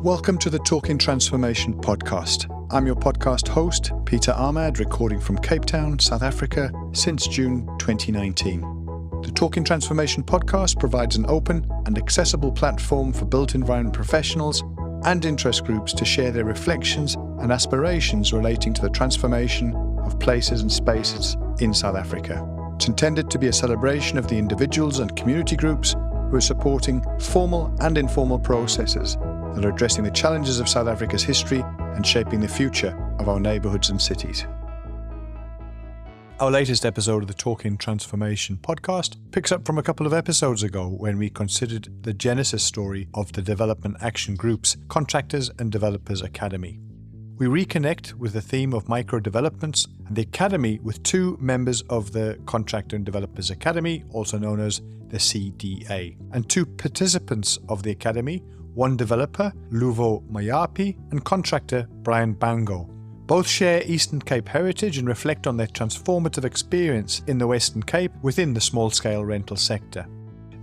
Welcome to the Talking Transformation podcast. I'm your podcast host, Peter Ahmad, recording from Cape Town, South Africa, since June 2019. The Talking Transformation podcast provides an open and accessible platform for built environment professionals and interest groups to share their reflections and aspirations relating to the transformation of places and spaces in South Africa. It's intended to be a celebration of the individuals and community groups who are supporting formal and informal processes that are addressing the challenges of South Africa's history and shaping the future of our neighbourhoods and cities. Our latest episode of the Talking Transformation podcast picks up from a couple of episodes ago when we considered the genesis story of the development action groups Contractors and Developers Academy. We reconnect with the theme of micro-developments and the Academy with two members of the Contractor and Developers Academy, also known as the CDA, and two participants of the Academy, one developer, Luvo Mayaphi, and contractor, Brian Bango. Both share Eastern Cape heritage and reflect on their transformative experience in the Western Cape within the small-scale rental sector.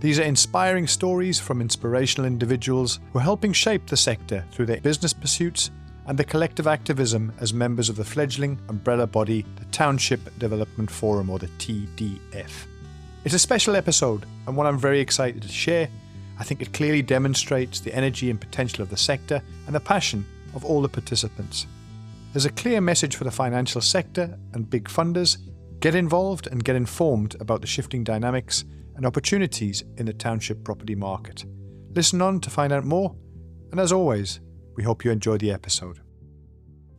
These are inspiring stories from inspirational individuals who are helping shape the sector through their business pursuits and the collective activism as members of the fledgling umbrella body, the Township Development Forum, or the TDF. It's a special episode and one I'm very excited to share. I think it clearly demonstrates the energy and potential of the sector and the passion of all the participants. There's a clear message for the financial sector and big funders: get involved and get informed about the shifting dynamics and opportunities in the township property market. Listen on to find out more, and as always, we hope you enjoy the episode.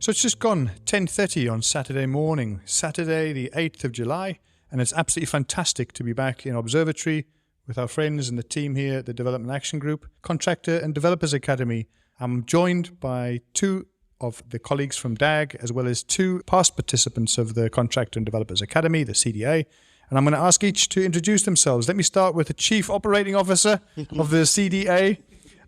So it's just gone 10:30 on Saturday morning, Saturday the 8th of July, and it's absolutely fantastic to be back in Observatory with our friends and the team here at the Development Action Group, Contractor and Developers Academy. I'm joined by two of the colleagues from DAG, as well as two past participants of the Contractor and Developers Academy, the CDA. And I'm going to ask each to introduce themselves. Let me start with the Chief Operating Officer of the CDA.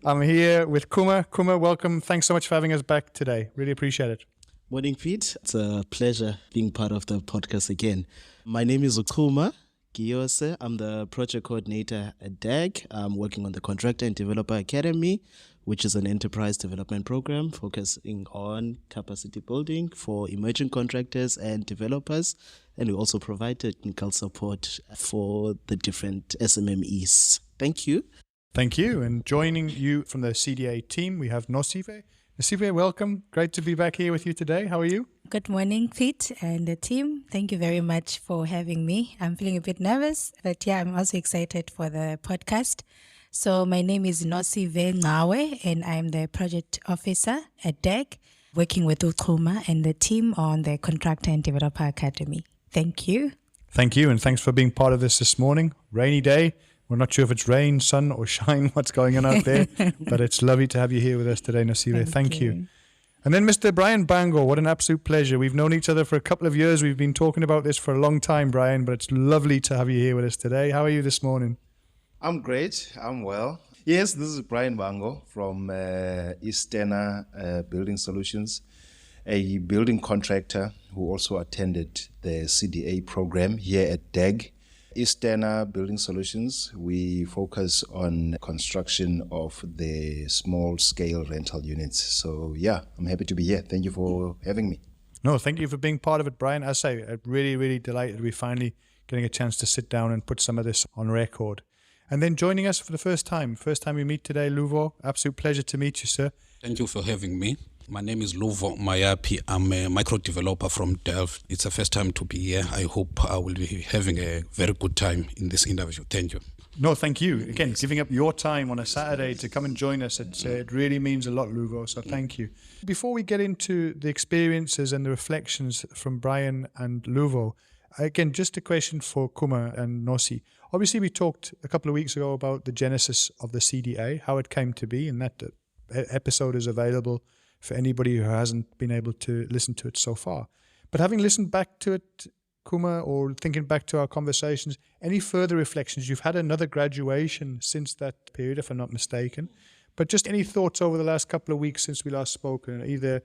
I'm here with Kuma. Kuma, welcome. Thanks so much for having us back today. Really appreciate it. Morning, Pete. It's a pleasure being part of the podcast again. My name is Kuma Giyose. I'm the project coordinator at DAG. I'm working on the Contractor and Developer Academy, which is an enterprise development program focusing on capacity building for emerging contractors and developers. And we also provide technical support for the different SMMEs. Thank you. Thank you. And joining you from the CDA team, we have Nosive. Nosive, welcome. Great to be back here with you today. How are you? Good morning, Pete and the team. Thank you very much for having me. I'm feeling a bit nervous, but yeah, I'm also excited for the podcast. So my name is Nosive Ngawe, and I'm the project officer at DAG, working with Ukuma and the team on the Contractor and Developer Academy. Thank you. Thank you, and thanks for being part of this morning. Rainy day. We're not sure if it's rain, sun, or shine, what's going on out there, but it's lovely to have you here with us today, Nosive. Thank you. And then Mr. Brian Bango, what an absolute pleasure. We've known each other for a couple of years. We've been talking about this for a long time, Brian, but it's lovely to have you here with us today. How are you this morning? I'm great. I'm well. Yes, this is Brian Bango from Eastern Building Solutions, a building contractor who also attended the CDA program here at DAG. Eastern Building Solutions, we focus on construction of the small-scale rental units. So, yeah, I'm happy to be here. Thank you for having me. No, thank you for being part of it, Brian. I say, I'm really, really delighted we're finally getting a chance to sit down and put some of this on record. And then joining us for the first time we meet today, Luvo. Absolute pleasure to meet you, sir. Thank you for having me. My name is Luvo Mayaphi. I'm a micro developer from Delft. It's the first time to be here. I hope I will be having a very good time in this interview. Thank you. No, thank you. Again, giving up your time on a Saturday to come and join us, it really means a lot, Luvo, so thank you. Before we get into the experiences and the reflections from Brian and Luvo, again, just a question for Kuma and Nosi. Obviously, we talked a couple of weeks ago about the genesis of the CDA, how it came to be, and that episode is available for anybody who hasn't been able to listen to it so far. But having listened back to it, Kuma, or thinking back to our conversations, any further reflections? You've had another graduation since that period, if I'm not mistaken. But just any thoughts over the last couple of weeks since we last spoke, either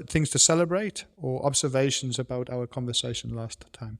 things to celebrate or observations about our conversation last time?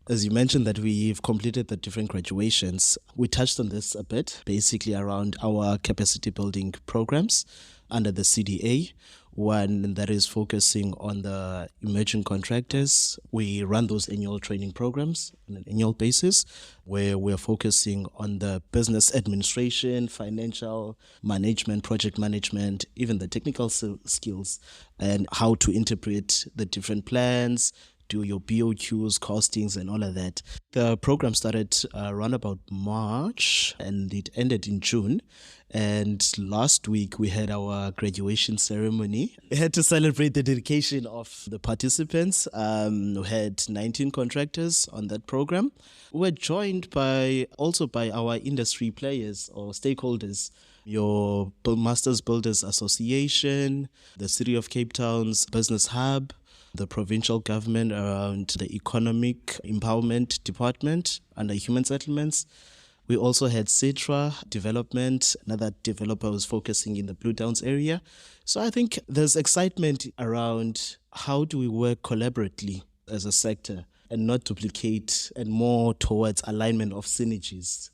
As you mentioned that we've completed the different graduations, we touched on this a bit, basically around our capacity building programs under the CDA, one that is focusing on the emerging contractors. We run those annual training programs on an annual basis where we're focusing on the business administration, financial management, project management, even the technical skills and how to interpret the different plans, do your BOQs, costings, and all of that. The program started around about March and it ended in June. And last week we had our graduation ceremony. We had to celebrate the dedication of the participants. We had 19 contractors on that program. We were joined by our industry players or stakeholders. Your Masters Builders Association, the City of Cape Town's Business Hub, the provincial government around the Economic Empowerment Department under Human Settlements. We also had Citra Development, another developer was focusing in the Blue Downs area. So I think there's excitement around how do we work collaboratively as a sector and not duplicate, and more towards alignment of synergies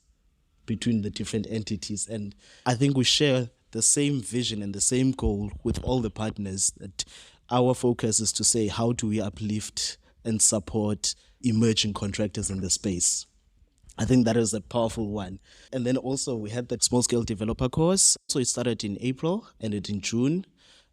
between the different entities. And I think we share the same vision and the same goal with all the partners, that our focus is to say, how do we uplift and support emerging contractors in the space? I think that is a powerful one. And then also we had the small scale developer course. So it started in April, ended in June.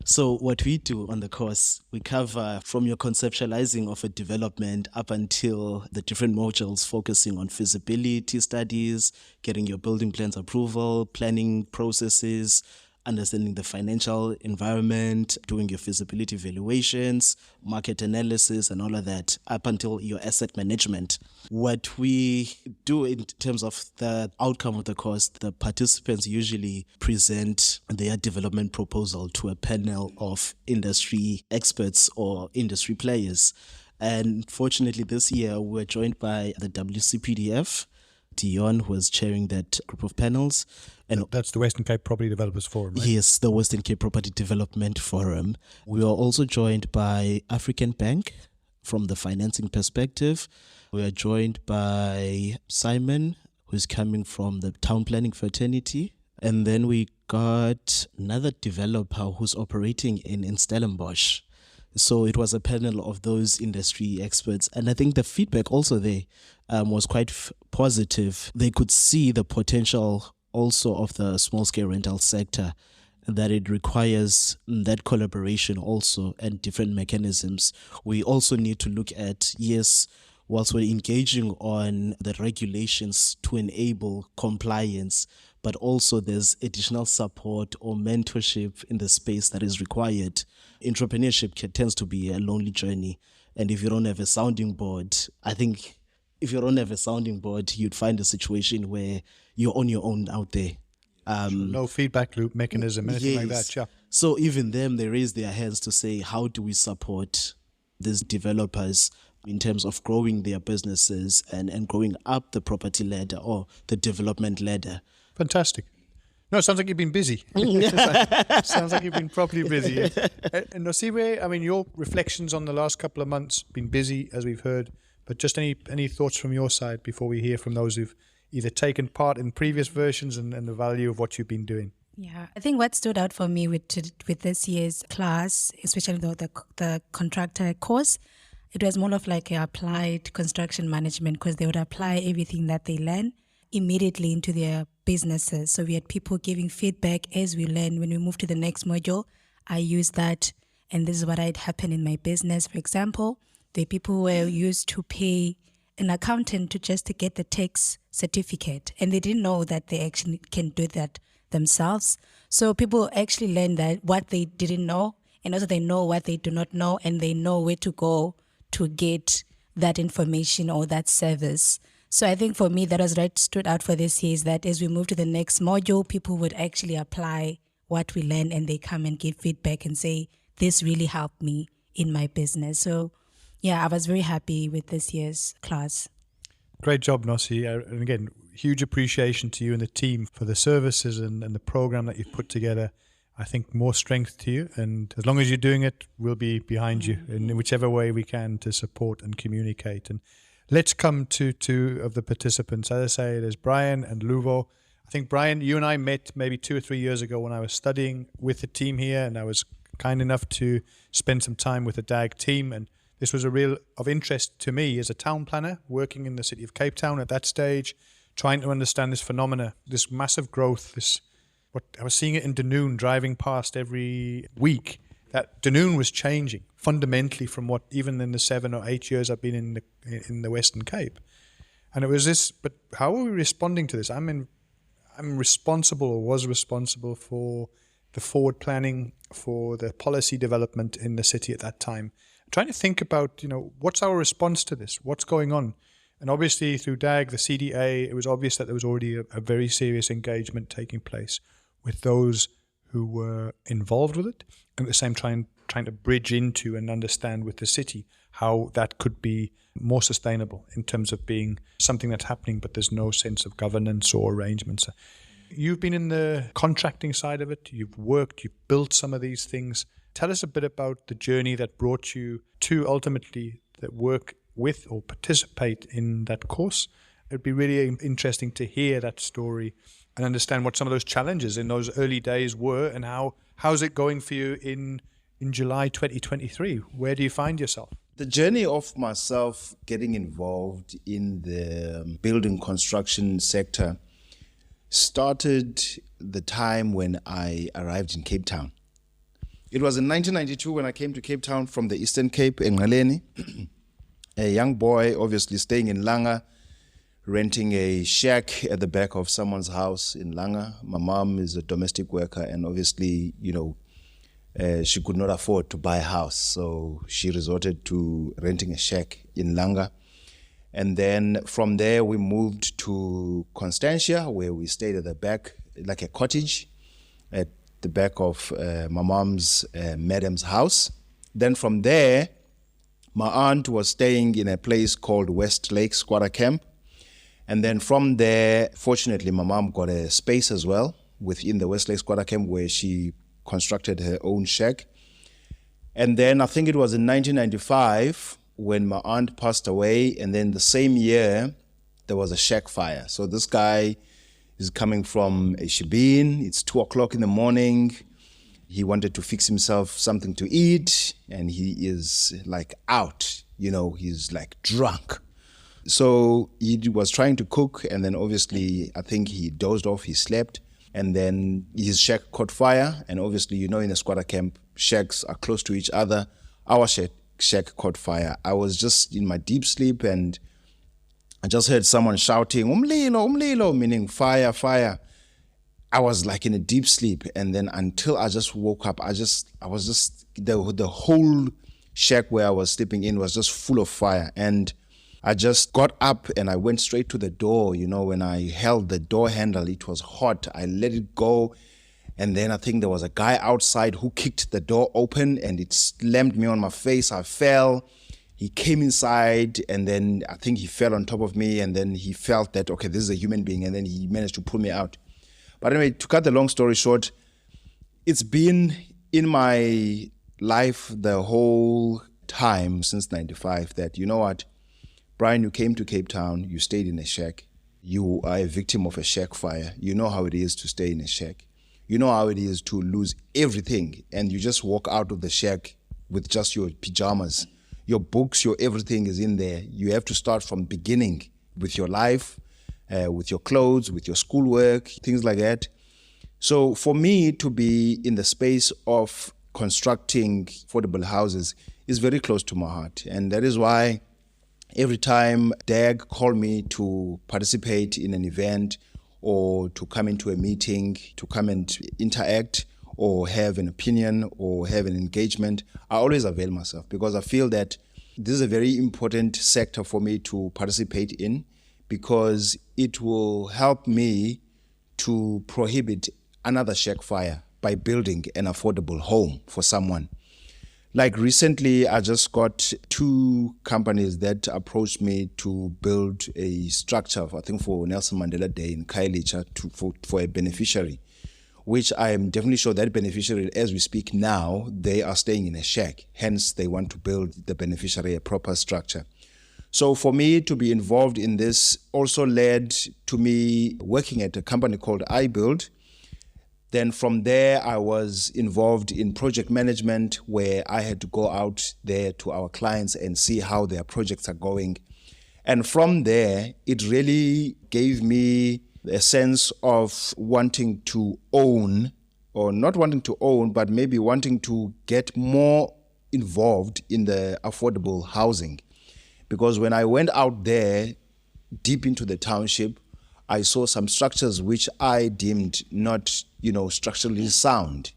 So what we do on the course, we cover from your conceptualizing of a development up until the different modules focusing on feasibility studies, getting your building plans approval, planning processes, understanding the financial environment, doing your feasibility evaluations, market analysis, and all of that, up until your asset management. What we do in terms of the outcome of the course, the participants usually present their development proposal to a panel of industry experts or industry players. And fortunately, this year, we're joined by the WCPDF, Dion, who was chairing that group of panels. And that's the Western Cape Property Developers Forum, right? Yes, the Western Cape Property Development Forum. We are also joined by African Bank from the financing perspective. We are joined by Simon, who's coming from the town planning fraternity. And then we got another developer who's operating in Stellenbosch. So it was a panel of those industry experts. And I think the feedback also there was quite positive. They could see the potential also of the small-scale rental sector, that it requires that collaboration also and different mechanisms. We also need to look at, yes, whilst we're engaging on the regulations to enable compliance, but also there's additional support or mentorship in the space that is required. Entrepreneurship tends to be a lonely journey. And if you don't have a sounding board, I think if you don't have a sounding board, you'd find a situation where you're on your own out there. No feedback loop mechanism, anything like that. Yeah. So even them, they raise their hands to say, how do we support these developers in terms of growing their businesses and growing up the property ladder or the development ladder? Fantastic. No, it sounds like you've been busy. Sounds like you've been properly busy. And Nosiwe, I mean, your reflections on the last couple of months, been busy, as we've heard, but just any thoughts from your side before we hear from those who've either taken part in previous versions and the value of what you've been doing? Yeah, I think what stood out for me with this year's class, especially the contractor course, it was more of like a applied construction management, because they would apply everything that they learn immediately into their businesses. So we had people giving feedback as we learn. When we move to the next module, I use that, and this is what had happened in my business. For example, the people who were used to pay an accountant to get the tax certificate, and they didn't know that they actually can do that themselves. So people actually learn that what they didn't know, and also they know what they do not know, and they know where to go to get that information or that service. So I think for me, that was right stood out for this year, is that as we move to the next module, people would actually apply what we learn, and they come and give feedback and say, this really helped me in my business. So yeah, I was very happy with this year's class. Great job, Nossi. And again, huge appreciation to you and the team for the services and the program that you've put together. I think more strength to you. And as long as you're doing it, we'll be behind you in whichever way we can to support and communicate. And Let's come to two of the participants. As I say, there's Brian and Luvo. I think, Brian, you and I met maybe 2 or 3 years ago when I was studying with the team here, and I was kind enough to spend some time with the DAG team. And this was a real of interest to me as a town planner working in the city of Cape Town at that stage, trying to understand this phenomena, this massive growth, what I was seeing it in Dunoon, driving past every week, that Dunoon was changing fundamentally from what even in the 7 or 8 years I've been in the Western Cape. And it was this, but how are we responding to this? I'm responsible, or was responsible, for the forward planning, for the policy development in the city at that time. I'm trying to think about, what's our response to this? What's going on? And obviously through DAG, the CDA, it was obvious that there was already a very serious engagement taking place with those who were involved with it, and at the same time trying to bridge into and understand with the city how that could be more sustainable in terms of being something that's happening, but there's no sense of governance or arrangements. You've been in the contracting side of it. You've built some of these things. Tell us a bit about the journey that brought you to ultimately that work with or participate in that course. It'd be really interesting to hear that story and understand what some of those challenges in those early days were, and how's it going for you in July 2023? Where do you find yourself? The journey of myself getting involved in the building construction sector started the time when I arrived in Cape Town. It was in 1992 when I came to Cape Town from the Eastern Cape in Ngaleni. A young boy, obviously staying in Langa, renting a shack at the back of someone's house in Langa. My mom is a domestic worker, and obviously, she could not afford to buy a house, so she resorted to renting a shack in Langa. And then from there, we moved to Constantia, where we stayed at the back, like a cottage at the back of my mom's madam's house. Then from there, my aunt was staying in a place called West Lake Squatter Camp. And then from there, fortunately, my mom got a space as well within the West Lake Squatter Camp, where she constructed her own shack. And then I think it was in 1995 when my aunt passed away, and then the same year there was a shack fire. So this guy is coming from a Shibin. It's 2:00 in the morning. He wanted to fix himself something to eat, and he is like out, he's like drunk. So he was trying to cook, and then obviously I think he dozed off, he slept, and then his shack caught fire. And obviously, in a squatter camp, shacks are close to each other. Our shack caught fire. I was just in my deep sleep, and I just heard someone shouting, "Umlilo, umlilo," meaning fire, fire. I was like in a deep sleep, and then until I just woke up, the whole shack where I was sleeping in was just full of fire. And I just got up and I went straight to the door. When I held the door handle, it was hot. I let it go. And then I think there was a guy outside who kicked the door open, and it slammed me on my face. I fell. He came inside, and then I think he fell on top of me, and then he felt that, okay, this is a human being, and then he managed to pull me out. But anyway, to cut the long story short, it's been in my life the whole time since 95 that, Brian, you came to Cape Town, you stayed in a shack. You are a victim of a shack fire. You know how it is to stay in a shack. You know how it is to lose everything, and you just walk out of the shack with just your pajamas. Your books, your everything is in there. You have to start from beginning with your life, with your clothes, with your schoolwork, things like that. So for me to be in the space of constructing affordable houses is very close to my heart. And that is why every time DAG called me to participate in an event or to come into a meeting, to come and interact or have an opinion or have an engagement, I always avail myself, because I feel that this is a very important sector for me to participate in, because it will help me to prohibit another shack fire by building an affordable home for someone. Like recently, I just got 2 companies that approached me to build a structure, I think for Nelson Mandela Day in Khayelitsha for a beneficiary, which I am definitely sure that beneficiary, as we speak now, they are staying in a shack. Hence, they want to build the beneficiary a proper structure. So for me to be involved in this also led to me working at a company called iBuild. Then from there, I was involved in project management, where I had to go out there to our clients and see how their projects are going. And from there, it really gave me a sense of wanting to own, or not wanting to own, but maybe wanting to get more involved in the affordable housing. Because when I went out there deep into the township, I saw some structures which I deemed not, structurally sound.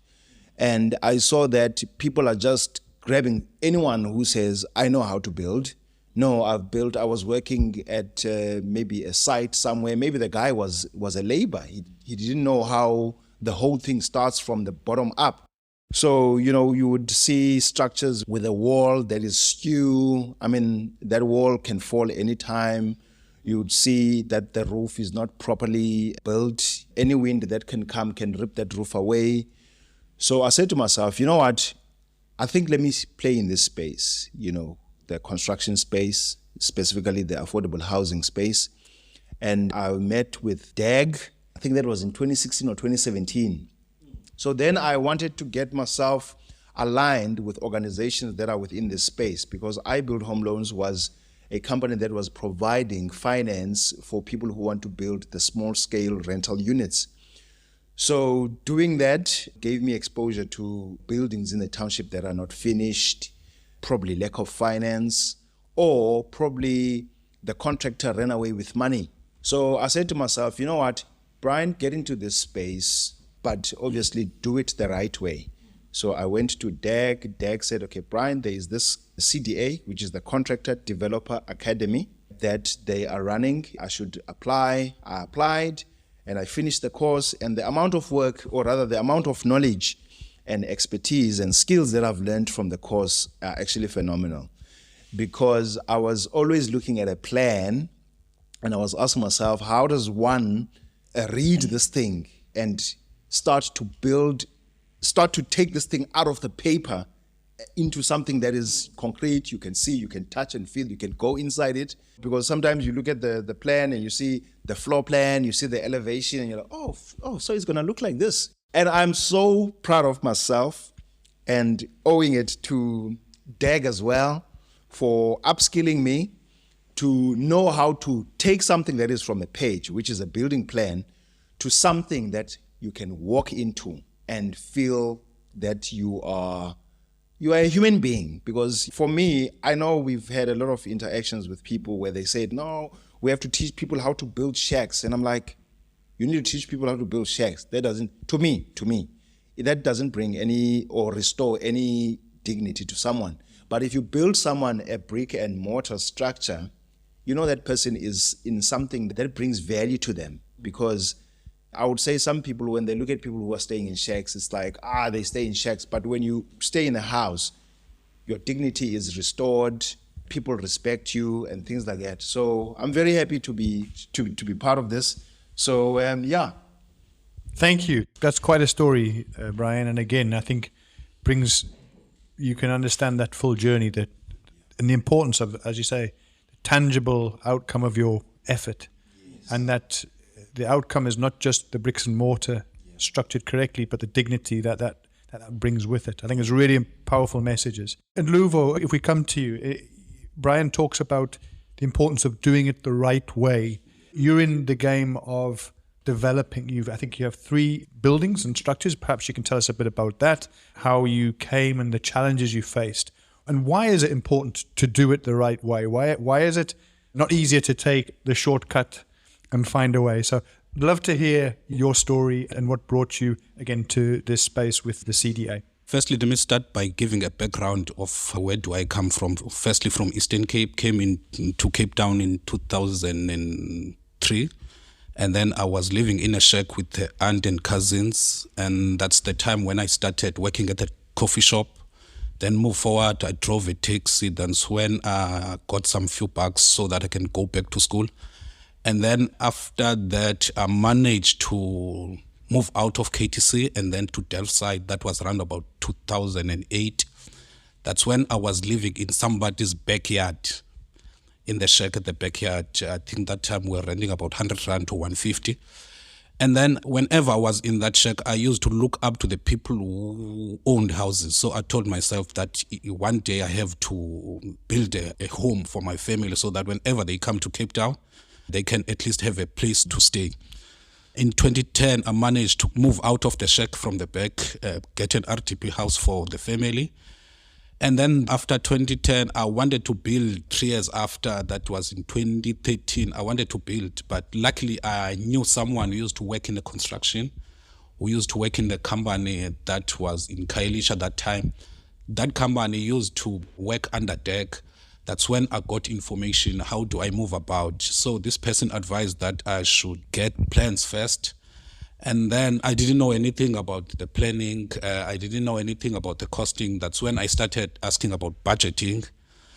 And I saw that people are just grabbing anyone who says, I know how to build. No, I was working at maybe a site somewhere. Maybe the guy was a laborer. He didn't know how the whole thing starts from the bottom up. So, you would see structures with a wall that is skew. I mean, that wall can fall anytime. You would see that the roof is not properly built. Any wind that can come can rip that roof away. So I said to myself, you know what? I think let me play in this space, the construction space, specifically the affordable housing space. And I met with DAG. I think that was in 2016 or 2017. So then I wanted to get myself aligned with organizations that are within this space, because iBuild Home Loans was a company that was providing finance for people who want to build the small-scale rental units. So doing that gave me exposure to buildings in the township that are not finished, probably lack of finance, or probably the contractor ran away with money. So I said to myself, you know what, Brian, get into this space, but obviously do it the right way. So I went to DAG. DAG said, okay, Brian, there is this CDA, which is the Contractor Developer Academy, that they are running. I should apply. I applied and I finished the course. And the amount of work, or rather the amount of knowledge and expertise and skills that I've learned from the course are actually phenomenal. Because I was always looking at a plan and I was asking myself, how does one read this thing and start to take this thing out of the paper into something that is concrete, you can see, you can touch and feel, you can go inside it. Because sometimes you look at the plan and you see the floor plan, you see the elevation, and you're like, oh, so it's gonna look like this. And I'm so proud of myself and owing it to DAG as well for upskilling me to know how to take something that is from a page, which is a building plan, to something that you can walk into and feel that you are a human being. Because for me, I know we've had a lot of interactions with people where they said, no, we have to teach people how to build shacks. And I'm like, you need to teach people how to build shacks. That doesn't, to me, that doesn't bring any or restore any dignity to someone. But if you build someone a brick and mortar structure, that person is in something that brings value to them. Because I would say some people, when they look at people who are staying in shacks, it's like, they stay in shacks. But when you stay in a house, your dignity is restored, people respect you and things like that. So I'm very happy to be part of this. So, yeah. Thank you. That's quite a story, Brian. And again, I think you can understand that full journey and the importance of, as you say, the tangible outcome of your effort. Yes. And that the outcome is not just the bricks and mortar structured correctly, but the dignity that brings with it. I think it's really powerful messages. And Luvo, if we come to you, Brian talks about the importance of doing it the right way. You're in the game of developing. I think you have 3 buildings and structures. Perhaps you can tell us a bit about that, how you came and the challenges you faced. And why is it important to do it the right way? Why is it not easier to take the shortcut and find a way? So I'd love to hear your story and what brought you again to this space with the CDA. Firstly, let me start by giving a background of where do I come from. Firstly, from Eastern Cape, came into Cape Town in 2003. And then I was living in a shack with the aunt and cousins. And that's the time when I started working at a coffee shop. Then moved forward, I drove a taxi. That's when I got some few bucks so that I can go back to school. And then after that, I managed to move out of KTC and then to Delftside. That was around about 2008. That's when I was living in somebody's backyard. in the shack at the backyard. I think that time we were renting about 100 Rand to 150. And then whenever I was in that shack, I used to look up to the people who owned houses. So I told myself that one day I have to build a home for my family so that whenever they come to Cape Town, they can at least have a place to stay. In 2010, I managed to move out of the shack from the back, get an RTP house for the family. And then after 2010, I wanted to build 3 years after. That was in 2013. I wanted to build, but luckily I knew someone who used to work in the construction, who used to work in the company that was in Khayelitsha at that time. That company used to work under DAG. That's when I got information, how do I move about? So this person advised that I should get plans first. And then I didn't know anything about the planning. I didn't know anything about the costing. That's when I started asking about budgeting.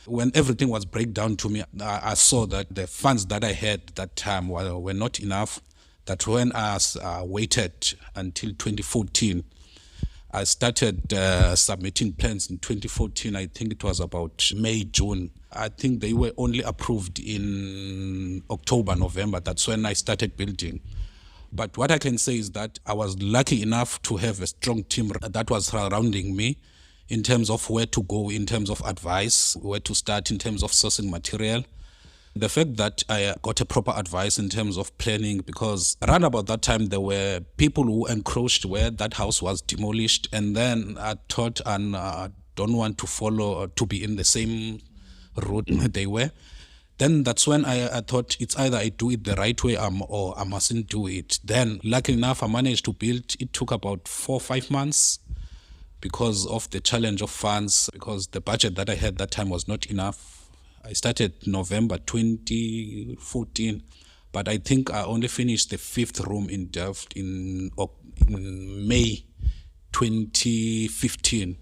When everything was breakdown to me, I saw that the funds that I had that time were not enough. That's when I waited until 2014. I started submitting plans in 2014. I think it was about May, June. I think they were only approved in October, November. That's when I started building. But what I can say is that I was lucky enough to have a strong team that was surrounding me in terms of where to go, in terms of advice, where to start in terms of sourcing material. The fact that I got a proper advice in terms of planning, because around about that time there were people who encroached where that house was demolished, and then I thought I don't want to follow, to be in the same route they were. Then that's when I thought it's either I do it the right way or I mustn't do it. Then, lucky enough, I managed to build. It took about 4 or 5 months because of the challenge of funds, because the budget that I had that time was not enough. I started November 2014, but I think I only finished the 5th room in Delft in May 2015.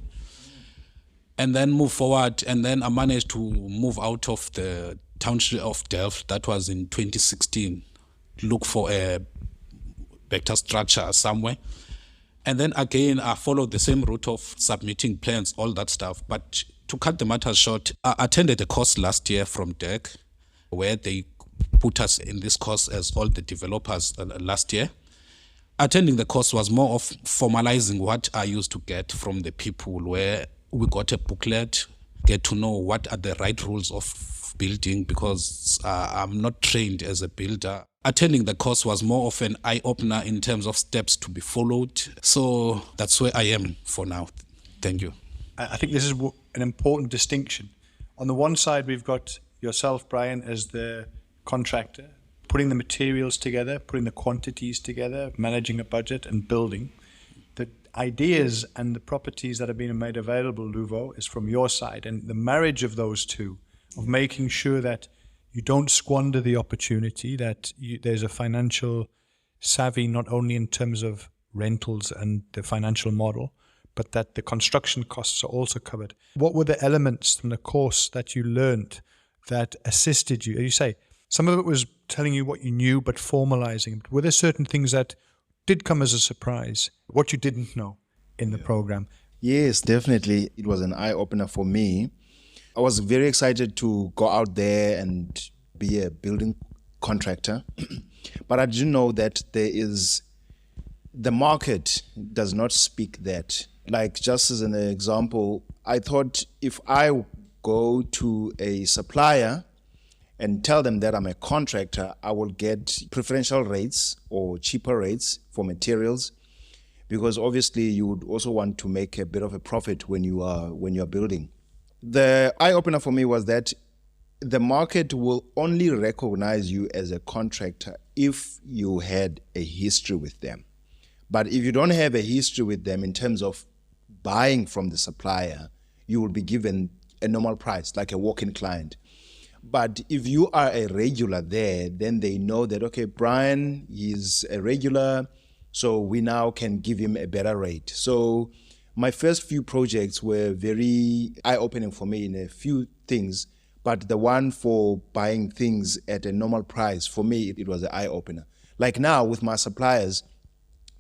And then move forward, and then I managed to move out of the township of Delft. That was in 2016. Look for a better structure somewhere. And then again, I followed the same route of submitting plans, all that stuff. But to cut the matter short, I attended a course last year from DAG, where they put us in this course as all the developers last year. Attending the course was more of formalizing what I used to get from the people, where we got a booklet, get to know what are the right rules of building, because I'm not trained as a builder. Attending the course was more of an eye-opener in terms of steps to be followed. So that's where I am for now. Thank you. I think this is an important distinction. On the one side, we've got yourself, Brian, as the contractor, putting the materials together, putting the quantities together, managing a budget and building. The ideas and the properties that are being made available, Luvo, is from your side. And the marriage of those two, of making sure that you don't squander the opportunity, that there's a financial savvy, not only in terms of rentals and the financial model, but that the construction costs are also covered. What were the elements from the course that you learned that assisted you? As you say, some of it was telling you what you knew, but formalizing. But were there certain things that did come as a surprise, what you didn't know in the program? Yes, definitely. It was an eye-opener for me. I was very excited to go out there and be a building contractor. But I didn't know that the market does not speak that. Like, just as an example, I thought if I go to a supplier and tell them that I'm a contractor, I will get preferential rates or cheaper rates for materials, because obviously you would also want to make a bit of a profit when you are building. The eye-opener for me was that the market will only recognize you as a contractor if you had a history with them. But if you don't have a history with them in terms of buying from the supplier, you will be given a normal price, like a walk-in client. But if you are a regular there, then they know that, okay, Brian is a regular, so we now can give him a better rate. So my first few projects were very eye-opening for me in a few things, but the one for buying things at a normal price, for me, it was an eye-opener. Like now with my suppliers,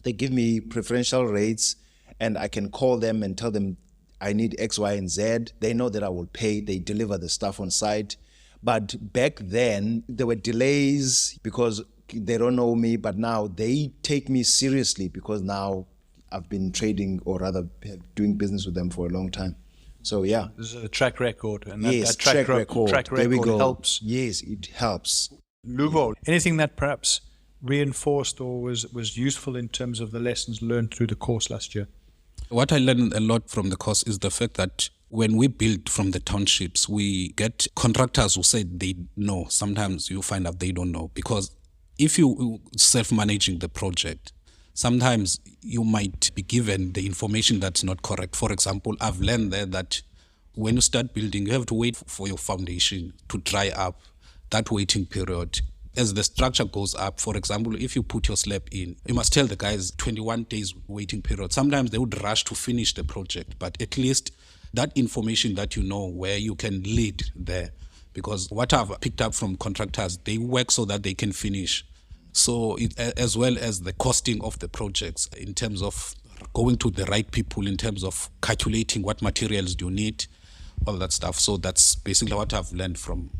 they give me preferential rates, and I can call them and tell them I need X, Y, and Z. They know that I will pay. They deliver the stuff on site. But back then, there were delays because they don't know me, but now they take me seriously because now I've been trading, or rather doing business with them for a long time. So yeah. There's a track record, and yes, that track record there we go. Helps. Yes, it helps. Luvo, anything that perhaps reinforced or was useful in terms of the lessons learned through the course last year? What I learned a lot from the course is the fact that when we build from the townships, we get contractors who say they know. Sometimes you find out they don't know, because if you self-managing the project, sometimes you might be given the information that's not correct. For example, I've learned there that when you start building, you have to wait for your foundation to dry up. That waiting period, as the structure goes up, for example, if you put your slab in, you must tell the guys 21 days waiting period. Sometimes they would rush to finish the project, but at least that information that you know where you can lead there. Because what I've picked up from contractors, they work so that they can finish. So as well as the costing of the projects in terms of going to the right people, in terms of calculating what materials do you need, all that stuff. So that's basically what I've learned from.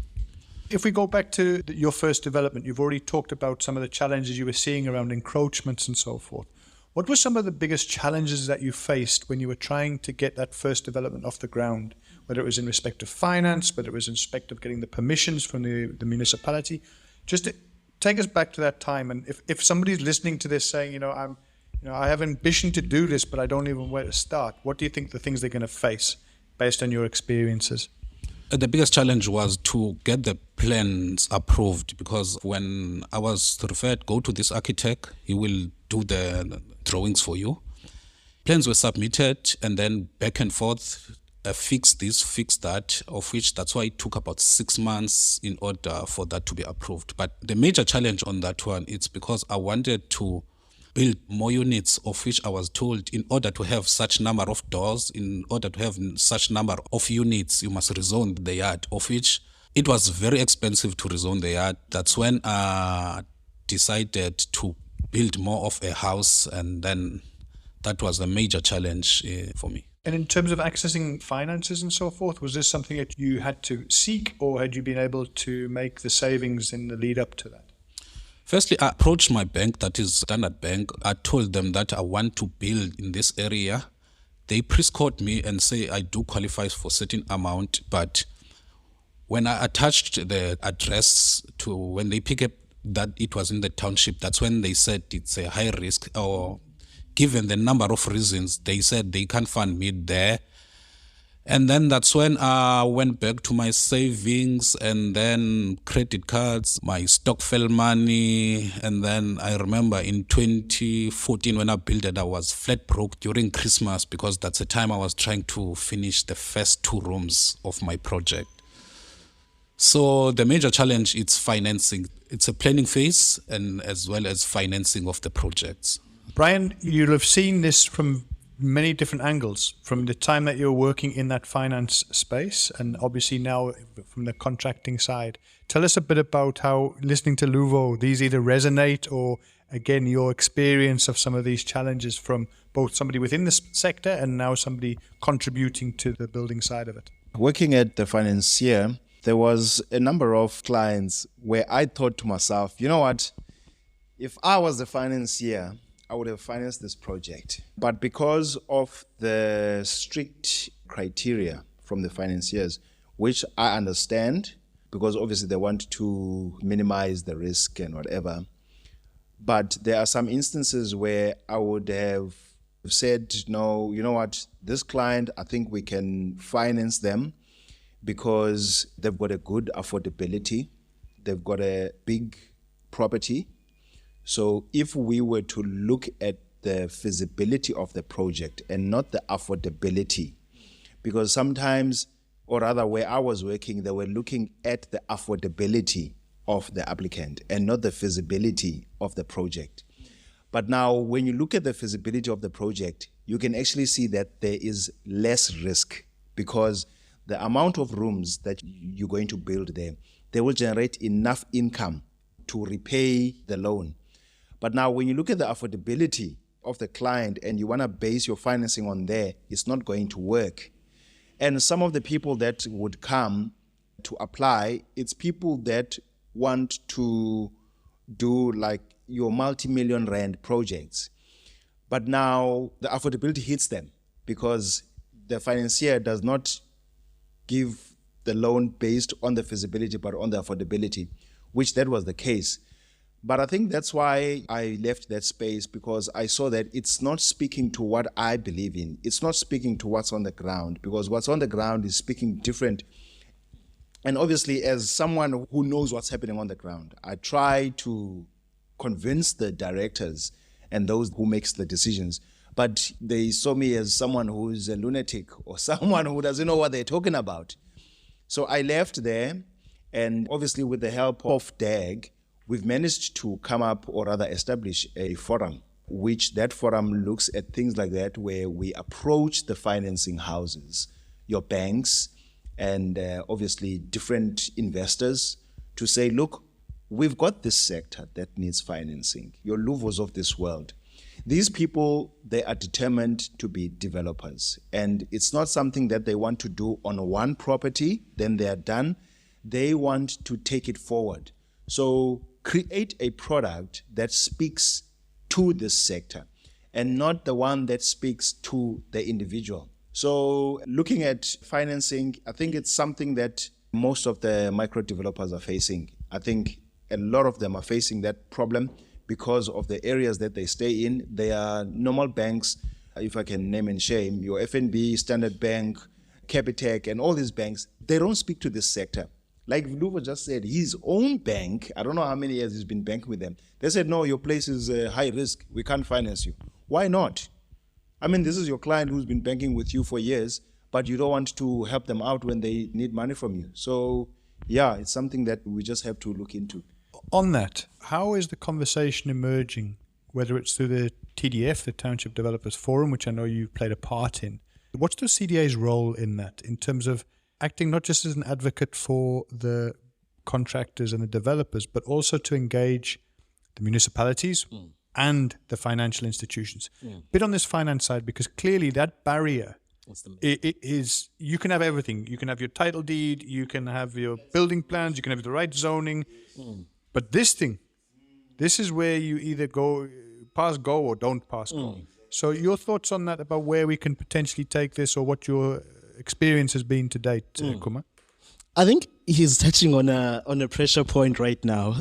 If we go back to your first development, you've already talked about some of the challenges you were seeing around encroachments and so forth. What were some of the biggest challenges that you faced when you were trying to get that first development off the ground, whether it was in respect of finance, whether it was in respect of getting the permissions from the municipality? Just to take us back to that time. And if somebody's listening to this saying, I have ambition to do this, but I don't even know where to start, what do you think the things they're going to face based on your experiences? The biggest challenge was to get the plans approved, because when I was referred, go to this architect, he will do the drawings for you. Plans were submitted, and then back and forth, fix this, fix that, of which that's why it took about 6 months in order for that to be approved. But the major challenge on that one, it's because I wanted to build more units, of which I was told in order to have such number of doors, in order to have such number of units, you must rezone the yard, of which it was very expensive to rezone the yard. That's when I decided to build more of a house, and then that was a major challenge for me. And in terms of accessing finances and so forth, was this something that you had to seek, or had you been able to make the savings in the lead up to that? Firstly, I approached my bank, that is Standard Bank. I told them that I want to build in this area. They pre-scored me and say I do qualify for certain amount, but when I attached the address to when they pick up that it was in the township, that's when they said it's a high risk, or given the number of reasons, they said they can't fund me there. And then that's when I went back to my savings, and then credit cards, my stokvel money. And then I remember in 2014 when I built it, I was flat broke during Christmas, because that's the time I was trying to finish the first 2 rooms of my project. So the major challenge is financing. It's a planning phase, and as well as financing of the projects. Brian, you'll have seen this from many different angles, from the time that you're working in that finance space, and obviously now from the contracting side. Tell us a bit about how, listening to Luvo, these either resonate, or again, your experience of some of these challenges from both somebody within the sector and now somebody contributing to the building side of it. Working at the financier, there was a number of clients where I thought to myself, you know what, if I was the financier, I would have financed this project. But because of the strict criteria from the financiers, which I understand, because obviously they want to minimize the risk and whatever, but there are some instances where I would have said, no, you know what, this client, I think we can finance them because they've got a good affordability, they've got a big property. So if we were to look at the feasibility of the project and not the affordability, because sometimes, or rather where I was working, they were looking at the affordability of the applicant and not the feasibility of the project. But now when you look at the feasibility of the project, you can actually see that there is less risk, because the amount of rooms that you're going to build there, they will generate enough income to repay the loan. But now when you look at the affordability of the client and you want to base your financing on there, it's not going to work. And some of the people that would come, to apply. It's people that want to do like your multi-million rand projects. But now the affordability hits them because the financier does not give the loan based on the feasibility but on the affordability, which that was the case. But I think that's why I left that space, because I saw that it's not speaking to what I believe in. It's not speaking to what's on the ground, because what's on the ground is speaking different. And obviously, as someone who knows what's happening on the ground, I try to convince the directors and those who makes the decisions. But they saw me as someone who is a lunatic or someone who doesn't know what they're talking about. So I left there, and obviously with the help of DAG, we've managed to come up, or rather establish, a forum, which that forum looks at things like that, where we approach the financing houses, your banks, and obviously different investors to say, look, we've got this sector that needs financing, your Luvos of this world. These people, they are determined to be developers, and it's not something that they want to do on one property, then they are done. They want to take it forward. So create a product that speaks to this sector and not the one that speaks to the individual. So looking at financing, I think it's something that most of the micro developers are facing. I think a lot of them are facing that problem because of the areas that they stay in. They are normal banks, if I can name and shame, your FNB, Standard Bank, Capitec, and all these banks, they don't speak to this sector. Like Luvo just said, his own bank, I don't know how many years he's been banking with them, they said, no, your place is high risk, we can't finance you. Why not? I mean, this is your client who's been banking with you for years, but you don't want to help them out when they need money from you. So yeah, it's something that we just have to look into. On that, how is the conversation emerging, whether it's through the TDF, the Township Developers Forum, which I know you've played a part in? What's the CDA's role in that, in terms of acting not just as an advocate for the contractors and the developers, but also to engage the municipalities and the financial institutions? Bit on this finance side, because clearly that barrier is, you can have everything. You can have your title deed, you can have your building plans, you can have the right zoning. But this is where you either pass go or don't pass go. So your thoughts on that, about where we can potentially take this, or what your experience has been to date, Kuma? I think he's touching on a pressure point right now.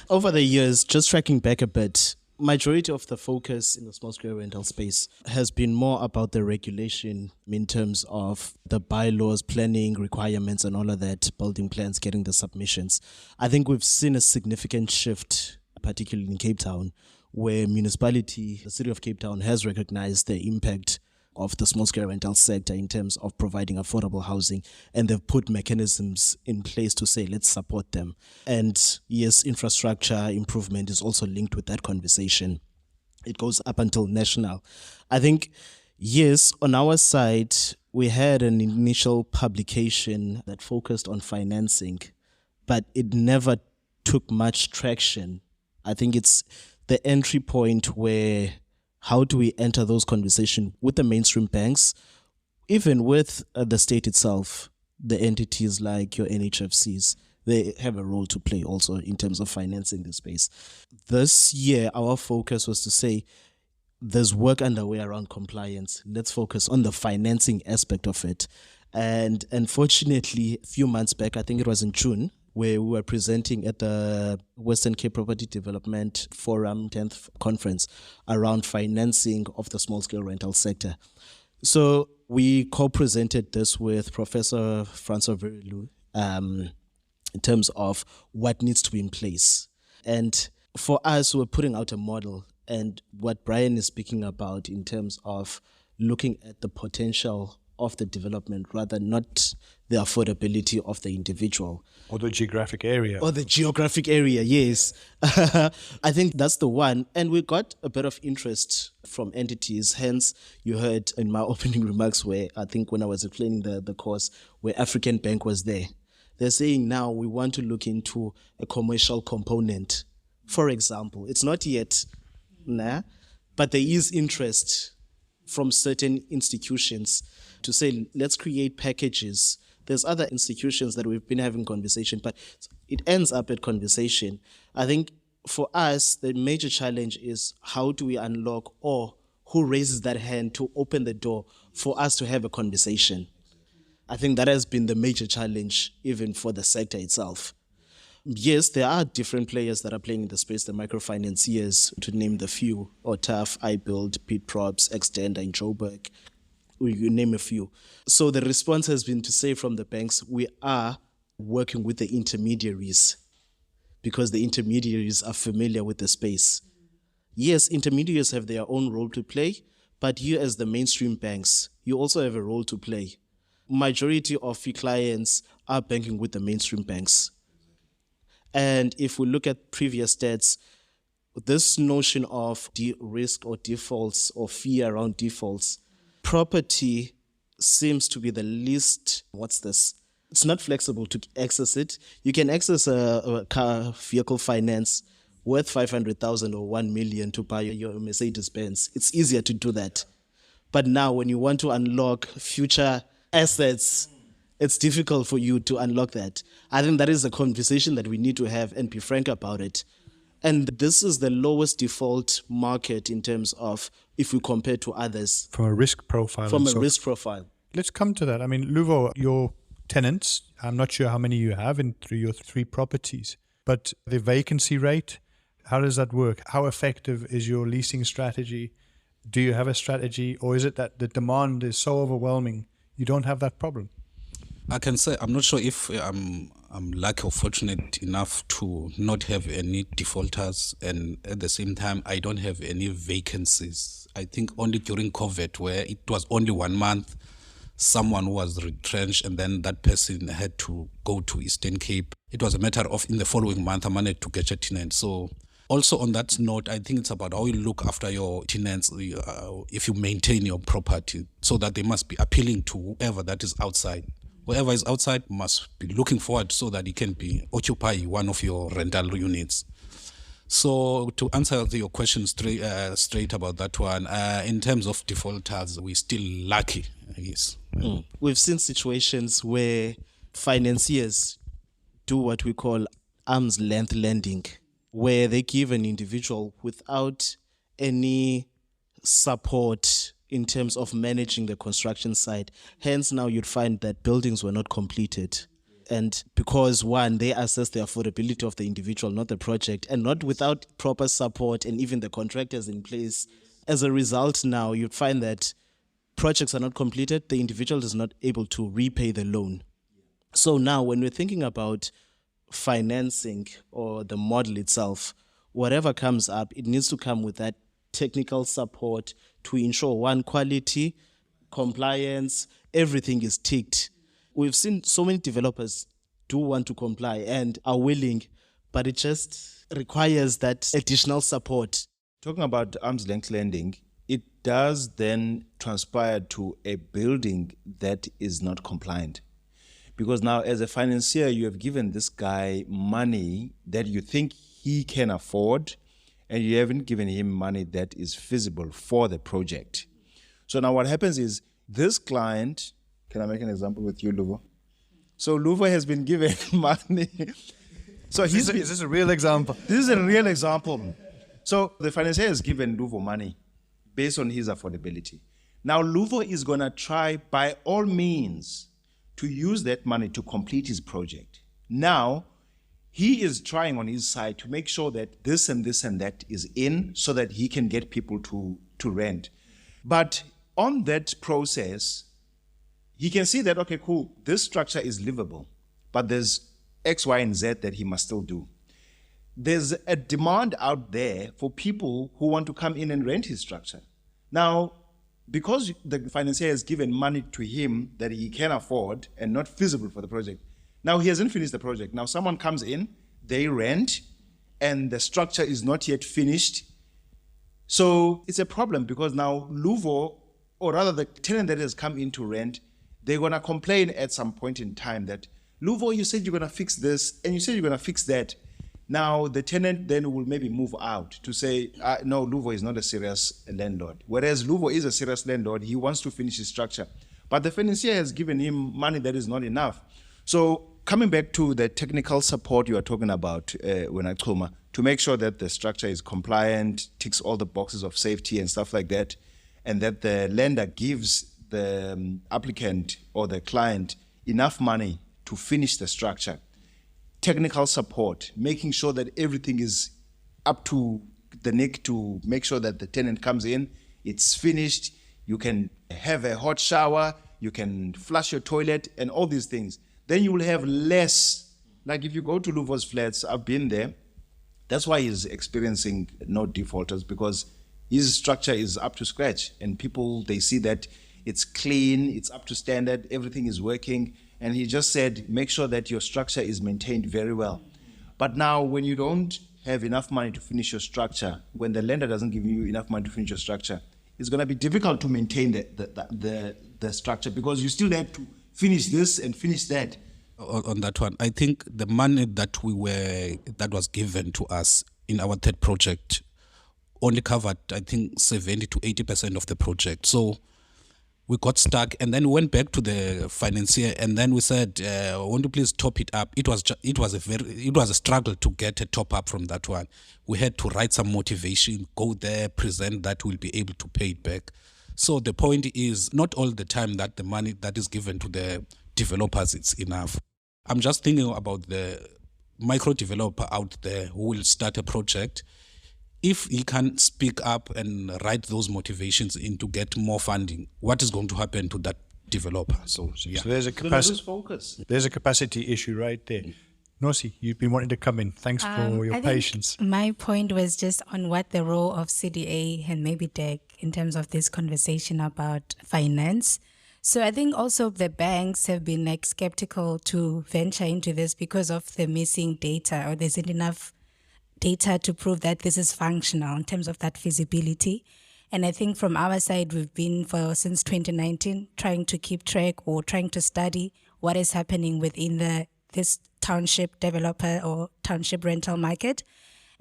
Over the years, just tracking back a bit, majority of the focus in the small scale rental space has been more about the regulation in terms of the bylaws, planning requirements, and all of that, building plans, getting the submissions. I think we've seen a significant shift, particularly in Cape Town, where municipality, the city of Cape Town, has recognized the impact of the small-scale rental sector in terms of providing affordable housing, and they've put mechanisms in place to say, let's support them. And yes, infrastructure improvement is also linked with that conversation. It goes up until national. I think, yes, on our side, we had an initial publication that focused on financing, but it never took much traction. I think it's the entry point where, how do we enter those conversations with the mainstream banks, even with the state itself, the entities like your NHFCs, they have a role to play also in terms of financing the space. This year, our focus was to say, there's work underway around compliance. Let's focus on the financing aspect of it. And unfortunately, a few months back, I think it was in June, where we were presenting at the Western Cape Property Development Forum 10th conference around financing of the small-scale rental sector. So we co-presented this with Professor Francois Verilu in terms of what needs to be in place. And for us, we're putting out a model, and what Brian is speaking about in terms of looking at the potential of the development, rather not the affordability of the individual. Or the geographic area. Or the geographic area, yes. I think that's the one. And we got a bit of interest from entities. Hence, you heard in my opening remarks where I think when I was explaining the course, where African Bank was there. They're saying now we want to look into a commercial component. For example, it's not yet, but there is interest from certain institutions to say, let's create packages There's other institutions that we've been having conversation, but it ends up at conversation. I think for us, the major challenge is how do we unlock, or who raises that hand to open the door for us to have a conversation. I think that has been the major challenge even for the sector itself. Yes, there are different players that are playing in the space, the microfinanciers, to name the few, OTAF, iBuild, Pete Props, Extender in Joburg, you name a few. So the response has been to say from the banks, we are working with the intermediaries because the intermediaries are familiar with the space. Yes, intermediaries have their own role to play, but you as the mainstream banks, you also have a role to play. Majority of your clients are banking with the mainstream banks. And if we look at previous stats, this notion of risk or defaults or fear around defaults, property seems to be the least, it's not flexible to access it. You can access a car vehicle finance worth 500,000 or 1 million to buy your Mercedes-Benz. It's easier to do that. But now when you want to unlock future assets, it's difficult for you to unlock that. I think that is a conversation that we need to have and be frank about it. And this is the lowest default market in terms of if we compare to others. From a risk profile. Risk profile. Let's come to that. I mean, Luvo, your tenants, I'm not sure how many you have through your 3 properties, but the vacancy rate, how does that work? How effective is your leasing strategy? Do you have a strategy, or is it that the demand is so overwhelming you don't have that problem? I can say I'm not sure if I'm lucky or fortunate enough to not have any defaulters, and at the same time I don't have any vacancies. I think only during COVID, where it was only 1 month, someone was retrenched and then that person had to go to Eastern Cape. It was a matter of in the following month I managed to get a tenant. So also on that note, I think it's about how you look after your tenants, if you maintain your property, so that they must be appealing to whoever that is outside. Whoever is outside must be looking forward so that he can occupy one of your rental units. So to answer your question straight about that one, in terms of defaulters, we're still lucky, yes. We've seen situations where financiers do what we call arm's length lending, where they give an individual without any support in terms of managing the construction site. Hence, now you'd find that buildings were not completed. And because, one, they assess the affordability of the individual, not the project, and not without proper support and even the contractors in place. As a result, now you'd find that projects are not completed, the individual is not able to repay the loan. So now when we're thinking about financing or the model itself, whatever comes up, it needs to come with that technical support to ensure, one, quality, compliance, everything is ticked. We've seen so many developers do want to comply and are willing, but it just requires that additional support. Talking about arm's length lending, it does then transpire to a building that is not compliant. Because now as a financier, you have given this guy money that you think he can afford, and you haven't given him money that is feasible for the project. So now what happens is this client, can I make an example with you, Luvo? So Luvo has been given money. So is this a real example? This is a real example. So the financier has given Luvo money based on his affordability. Now Luvo is going to try by all means to use that money to complete his project. Now, he is trying on his side to make sure that this and this and that is in so that he can get people to rent. But on that process, he can see that, okay, cool, this structure is livable, but there's X, Y, and Z that he must still do. There's a demand out there for people who want to come in and rent his structure. Now, because the financier has given money to him that he can afford and not feasible for the project, now he hasn't finished the project. Now someone comes in, they rent, and the structure is not yet finished. So it's a problem because now Luvo, or rather the tenant that has come in to rent, they're going to complain at some point in time that, Luvo, you said you're going to fix this, and you said you're going to fix that. Now the tenant then will maybe move out to say, no, Luvo is not a serious landlord. Whereas Luvo is a serious landlord, he wants to finish his structure. But the financier has given him money that is not enough. So coming back to the technical support you are talking about, to make sure that the structure is compliant, ticks all the boxes of safety and stuff like that, and that the lender gives the applicant or the client enough money to finish the structure. Technical support, making sure that everything is up to the nick to make sure that the tenant comes in, it's finished, you can have a hot shower, you can flush your toilet and all these things. Then you will have less, like if you go to Luvo's flats, I've been there, that's why he's experiencing no defaulters, because his structure is up to scratch and people, they see that it's clean, it's up to standard, everything is working. And he just said, make sure that your structure is maintained very well. But now when you don't have enough money to finish your structure, when the lender doesn't give you enough money to finish your structure, it's going to be difficult to maintain the structure, because you still have to finish this and finish that. On that one, I think the money that was given to us in our third project only covered, I think, 70 to 80% of the project. So we got stuck, and then we went back to the financier, and then we said, "Won't you please top it up?" It was a struggle to get a top up from that one. We had to write some motivation, go there, present that we'll be able to pay it back. So the point is, not all the time that the money that is given to the developers is enough. I'm just thinking about the micro developer out there who will start a project. If he can speak up and write those motivations in to get more funding, what is going to happen to that developer? So there's a capacity issue right there. Nosi, you've been wanting to come in. Thanks for your patience. My point was just on what the role of CDA and maybe DAG in terms of this conversation about finance. So I think also the banks have been skeptical to venture into this because of the missing data, or there isn't enough data to prove that this is functional in terms of that feasibility. And I think from our side, we've been since 2019 trying to keep track or trying to study what is happening within this township developer or township rental market.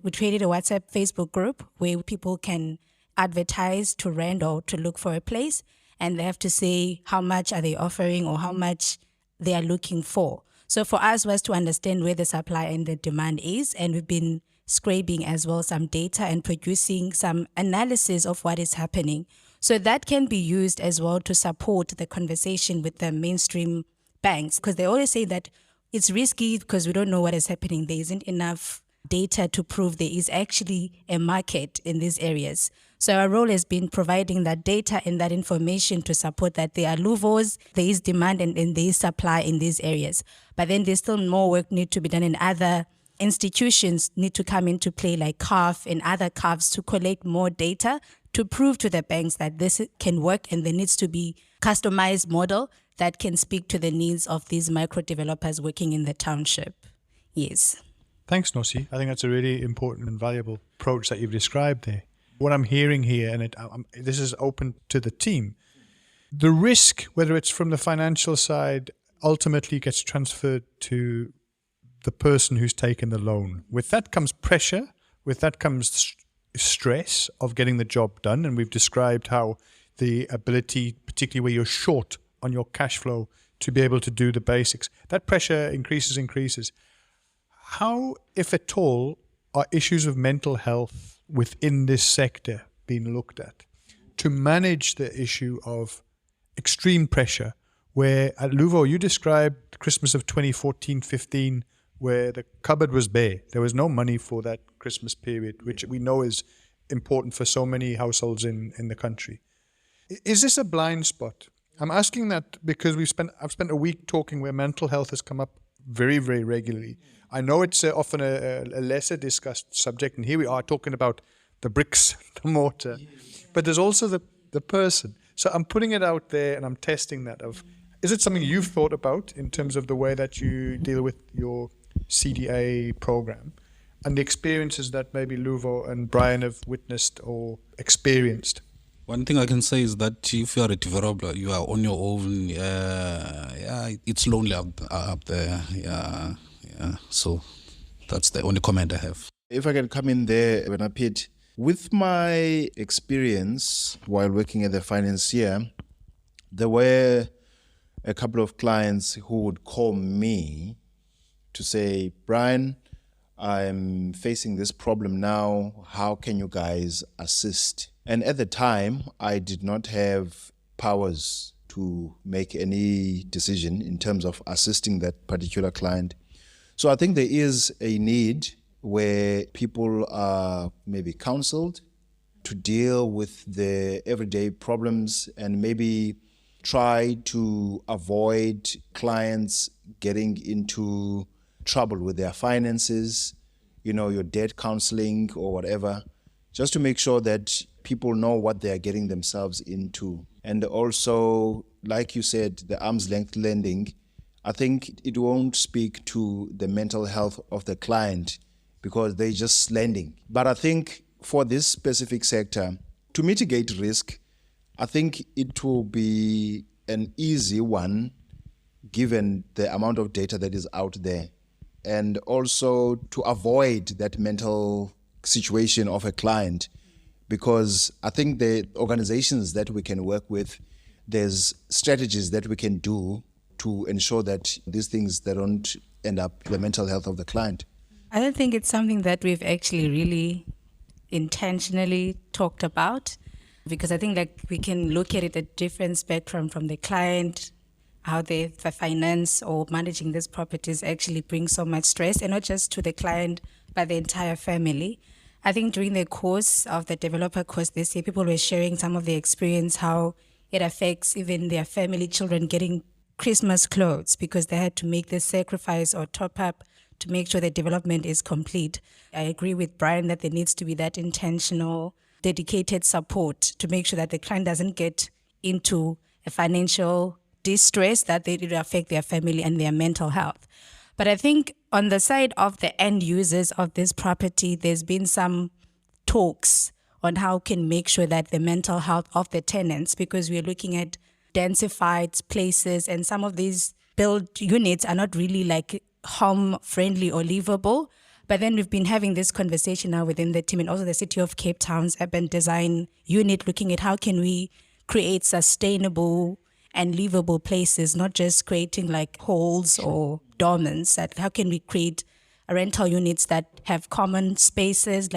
We created a WhatsApp Facebook group where people can advertise to rent or to look for a place, and they have to say how much are they offering or how much they are looking for. So for us was to understand where the supply and the demand is, and we've been scraping as well some data and producing some analysis of what is happening. So that can be used as well to support the conversation with the mainstream banks, because they always say that it's risky because we don't know what is happening. There isn't enough data to prove there is actually a market in these areas. So our role has been providing that data and that information to support that there are Luvos, there is demand and there is supply in these areas. But then there's still more work need to be done, and other institutions need to come into play, like CAF and other CAFs, to collect more data to prove to the banks that this can work, and there needs to be customized model that can speak to the needs of these micro developers working in the township. Yes. Thanks, Nosi. I think that's a really important and valuable approach that you've described there. What I'm hearing here, and this is open to the team, the risk, whether it's from the financial side, ultimately gets transferred to the person who's taken the loan. With that comes pressure, with that comes stress of getting the job done, and we've described how the ability, particularly where you're short on your cash flow, to be able to do the basics, that pressure increases. How, if at all, are issues of mental health within this sector being looked at to manage the issue of extreme pressure, where at Luvo you described Christmas of 2014-15 where the cupboard was bare. There was no money for that Christmas period, which we know is important for so many households in the country. Is this a blind spot? I'm asking that because I've spent a week talking where mental health has come up very, very regularly. I know it's often a lesser discussed subject, and here we are talking about the bricks, the mortar, but there's also the person. So I'm putting it out there and I'm testing that is it something you've thought about in terms of the way that you deal with your CDA program and the experiences that maybe Luvo and Brian have witnessed or experienced? One thing I can say is that if you are a developer, you are on your own. It's lonely up there. Yeah. So that's the only comment I have. If I can come in there, Pete, with my experience while working at the financier, there were a couple of clients who would call me to say, Brian, I'm facing this problem now. How can you guys assist? And at the time, I did not have powers to make any decision in terms of assisting that particular client. So I think there is a need where people are maybe counseled to deal with the everyday problems and maybe try to avoid clients getting into trouble with their finances, your debt counseling or whatever, just to make sure that people know what they are getting themselves into. And also, like you said, the arm's length lending, I think it won't speak to the mental health of the client because they're just lending. But I think for this specific sector, to mitigate risk, I think it will be an easy one given the amount of data that is out there. And also to avoid that mental situation of a client, because I think the organizations that we can work with, there's strategies that we can do to ensure that these things, they don't end up the mental health of the client. I don't think it's something that we've actually really intentionally talked about, because I think we can look at it at different spectrum from the client, how the finance or managing these properties actually brings so much stress, and not just to the client, but the entire family. I think during the course of the developer course this year, people were sharing some of the experience, how it affects even their family, children getting Christmas clothes because they had to make this sacrifice or top up to make sure the development is complete. I agree with Brian that there needs to be that intentional, dedicated support to make sure that the client doesn't get into a financial distress that they will affect their family and their mental health. But I think on the side of the end users of this property, there's been some talks on how can make sure that the mental health of the tenants, because we're looking at densified places and some of these built units are not really home friendly or livable. But then we've been having this conversation now within the team and also the City of Cape Town's urban design unit, looking at how can we create sustainable and livable places, not just creating halls or dormants. How can we create rental units that have common spaces,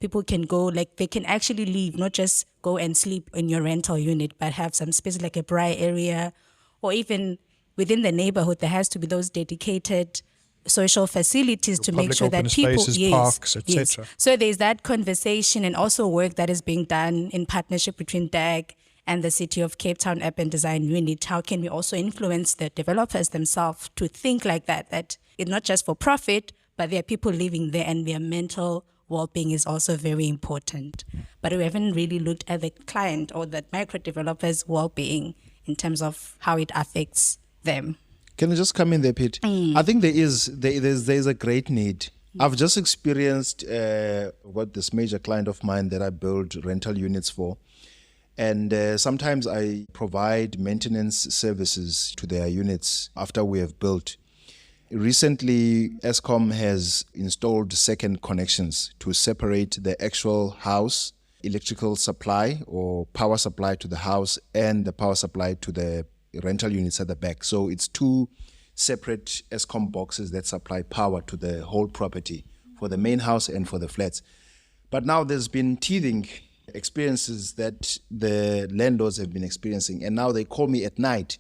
people can go, they can actually live, not just go and sleep in your rental unit, but have some space like a braai area, or even within the neighborhood, there has to be those dedicated social facilities to make sure that people, spaces, parks, etc. So there's that conversation and also work that is being done in partnership between DAG and the City of Cape Town Urban Design Unit. How can we also influence the developers themselves to think like that it's not just for profit, but there are people living there and their mental well-being is also very important. But we haven't really looked at the client or the micro developers' well-being in terms of how it affects them. Can I just come in there, Pete? I think there's a great need. I've just experienced what this major client of mine that I build rental units for. And sometimes I provide maintenance services to their units after we have built. Recently, Eskom has installed second connections to separate the actual house electrical supply or power supply to the house and the power supply to the rental units at the back. So it's two separate Eskom boxes that supply power to the whole property for the main house and for the flats. But now there's been teething experiences that the landlords have been experiencing, and now they call me at night.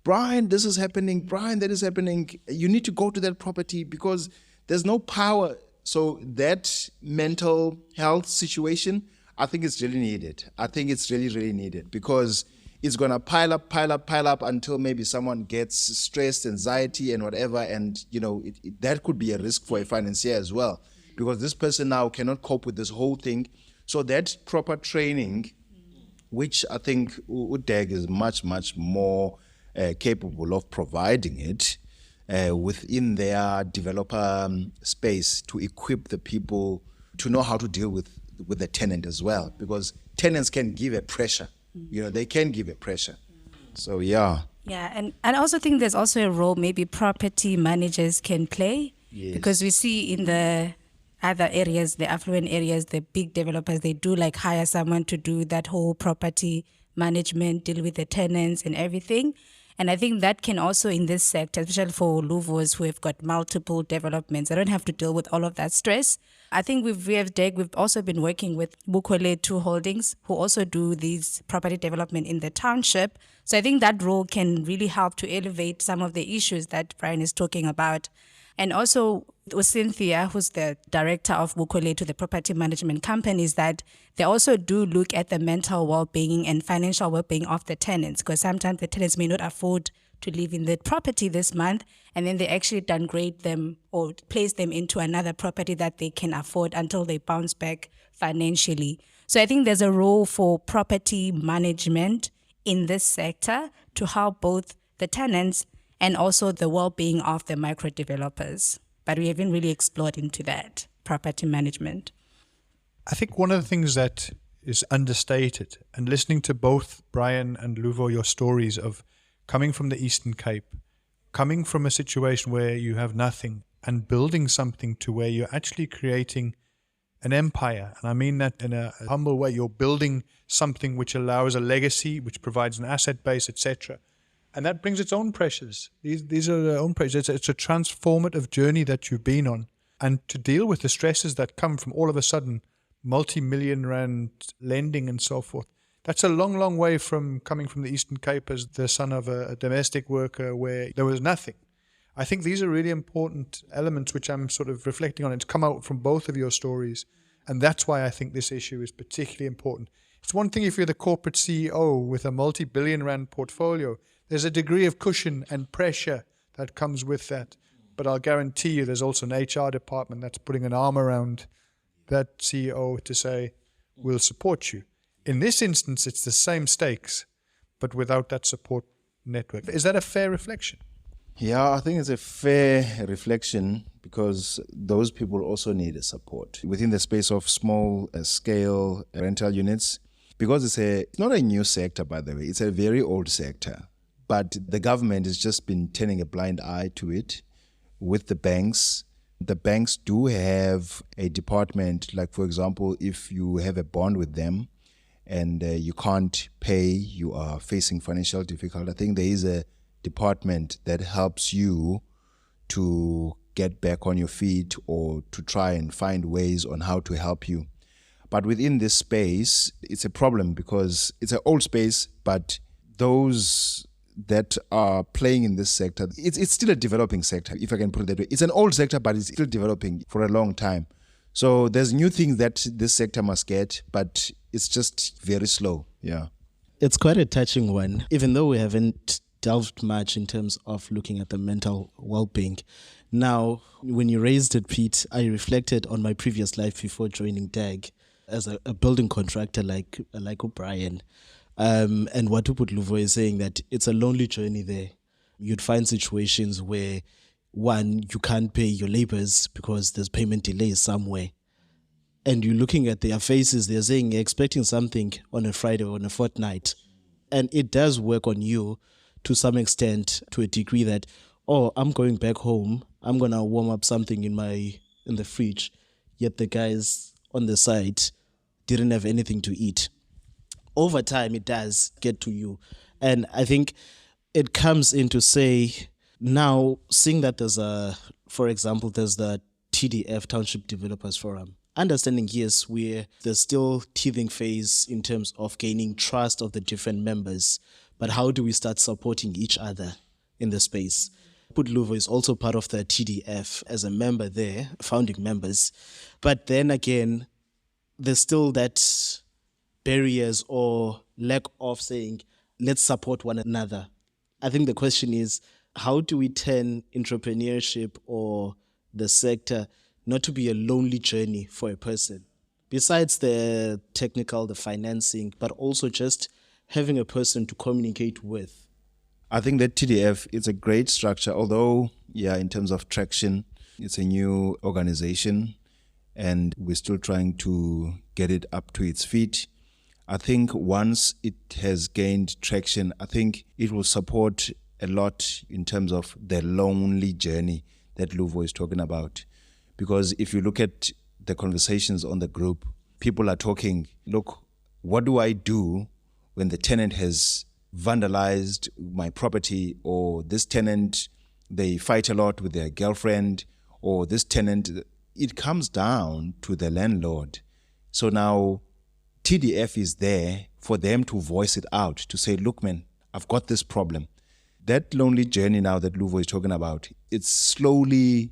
Brian, this is happening. Brian, that is happening. You need to go to that property because there's no power. So that mental health situation, I think it's really needed. I think it's really, really needed because it's going to pile up until maybe someone gets stressed, anxiety and whatever. And, that could be a risk for a financier as well because this person now cannot cope with this whole thing. So that proper training, which I think DAG is much, much more capable of providing it within their developer space to equip the people to know how to deal with the tenant as well, because tenants can give a pressure. They can give a pressure. So, yeah. Yeah, and I also think there's also a role maybe property managers can play. Yes. Because we see in the other areas, the affluent areas, the big developers, they do hire someone to do that whole property management, deal with the tenants and everything. And I think that can also in this sector, especially for Luvos who have got multiple developments, they don't have to deal with all of that stress. I think we've also been working with Bukhole 2 Holdings, who also do these property development in the township. So I think that role can really help to elevate some of the issues that Brian is talking about. And also with Cynthia, who's the director of Bukhole to the property management companies, that they also do look at the mental well-being and financial well-being of the tenants, because sometimes the tenants may not afford to live in the property this month, and then they actually downgrade them or place them into another property that they can afford until they bounce back financially. So I think there's a role for property management in this sector to help both the tenants and also the well-being of the micro developers. But we haven't really explored into that, property management. I think one of the things that is understated, and listening to both Brian and Luvo, your stories of coming from the Eastern Cape, coming from a situation where you have nothing and building something to where you're actually creating an empire. And I mean that in a humble way. You're building something which allows a legacy, which provides an asset base, etc. And that brings its own pressures. These are their own pressures. It's a transformative journey that you've been on. And to deal with the stresses that come from all of a sudden multi-million rand lending and so forth, that's a long, long way from coming from the Eastern Cape as the son of a domestic worker where there was nothing. I think these are really important elements which I'm sort of reflecting on. It's come out from both of your stories. And that's why I think this issue is particularly important. It's one thing if you're the corporate CEO with a multi-billion rand portfolio. There's a degree of cushion and pressure that comes with that. But I'll guarantee you there's also an HR department that's putting an arm around that CEO to say, we'll support you. In this instance, it's the same stakes, but without that support network. Is that a fair reflection? Yeah, I think it's a fair reflection because those people also need a support within the space of small scale rental units, because it's not a new sector, by the way. It's a very old sector, but the government has just been turning a blind eye to it with the banks. The banks do have a department, like for example, if you have a bond with them and you can't pay, you are facing financial difficulty, I think there is a department that helps you to get back on your feet or to try and find ways on how to help you. But within this space, it's a problem because it's an old space, but those that are playing in this sector, it's still a developing sector, if I can put it that way. It's an old sector, but it's still developing for a long time. So there's new things that this sector must get, but it's just very slow. Yeah. It's quite a touching one, even though we haven't delved much in terms of looking at the mental well-being. Now, when you raised it, Pete, I reflected on my previous life before joining DAG as a building contractor like Brian. And what Luvo is saying, that it's a lonely journey there. You'd find situations where, one, you can't pay your laborers because there's payment delays somewhere. And you're looking at their faces, they're saying you're expecting something on a Friday or on a fortnight. And it does work on you to some extent, to a degree that, oh, I'm going back home, I'm going to warm up something in the fridge, yet the guys on the site didn't have anything to eat. Over time, it does get to you. And I think it comes into say, now, seeing that for example, there's the TDF, Township Developers Forum. Understanding, yes, there's still teething phase in terms of gaining trust of the different members. But how do we start supporting each other in the space? Luvo is also part of the TDF as a member there, founding members. But then again, there's still that barriers or lack of saying, let's support one another. I think the question is, how do we turn entrepreneurship or the sector not to be a lonely journey for a person? Besides the technical, the financing, but also just having a person to communicate with. I think that TDF is a great structure, although, in terms of traction, it's a new organization and we're still trying to get it up to its feet. I think once it has gained traction, I think it will support a lot in terms of the lonely journey that Luvo is talking about. Because if you look at the conversations on the group, people are talking, look, what do I do when the tenant has vandalized my property, or this tenant, they fight a lot with their girlfriend, or this tenant, it comes down to the landlord. So now TDF is there for them to voice it out, to say, look, man, I've got this problem. That lonely journey now that Luvo is talking about, it's slowly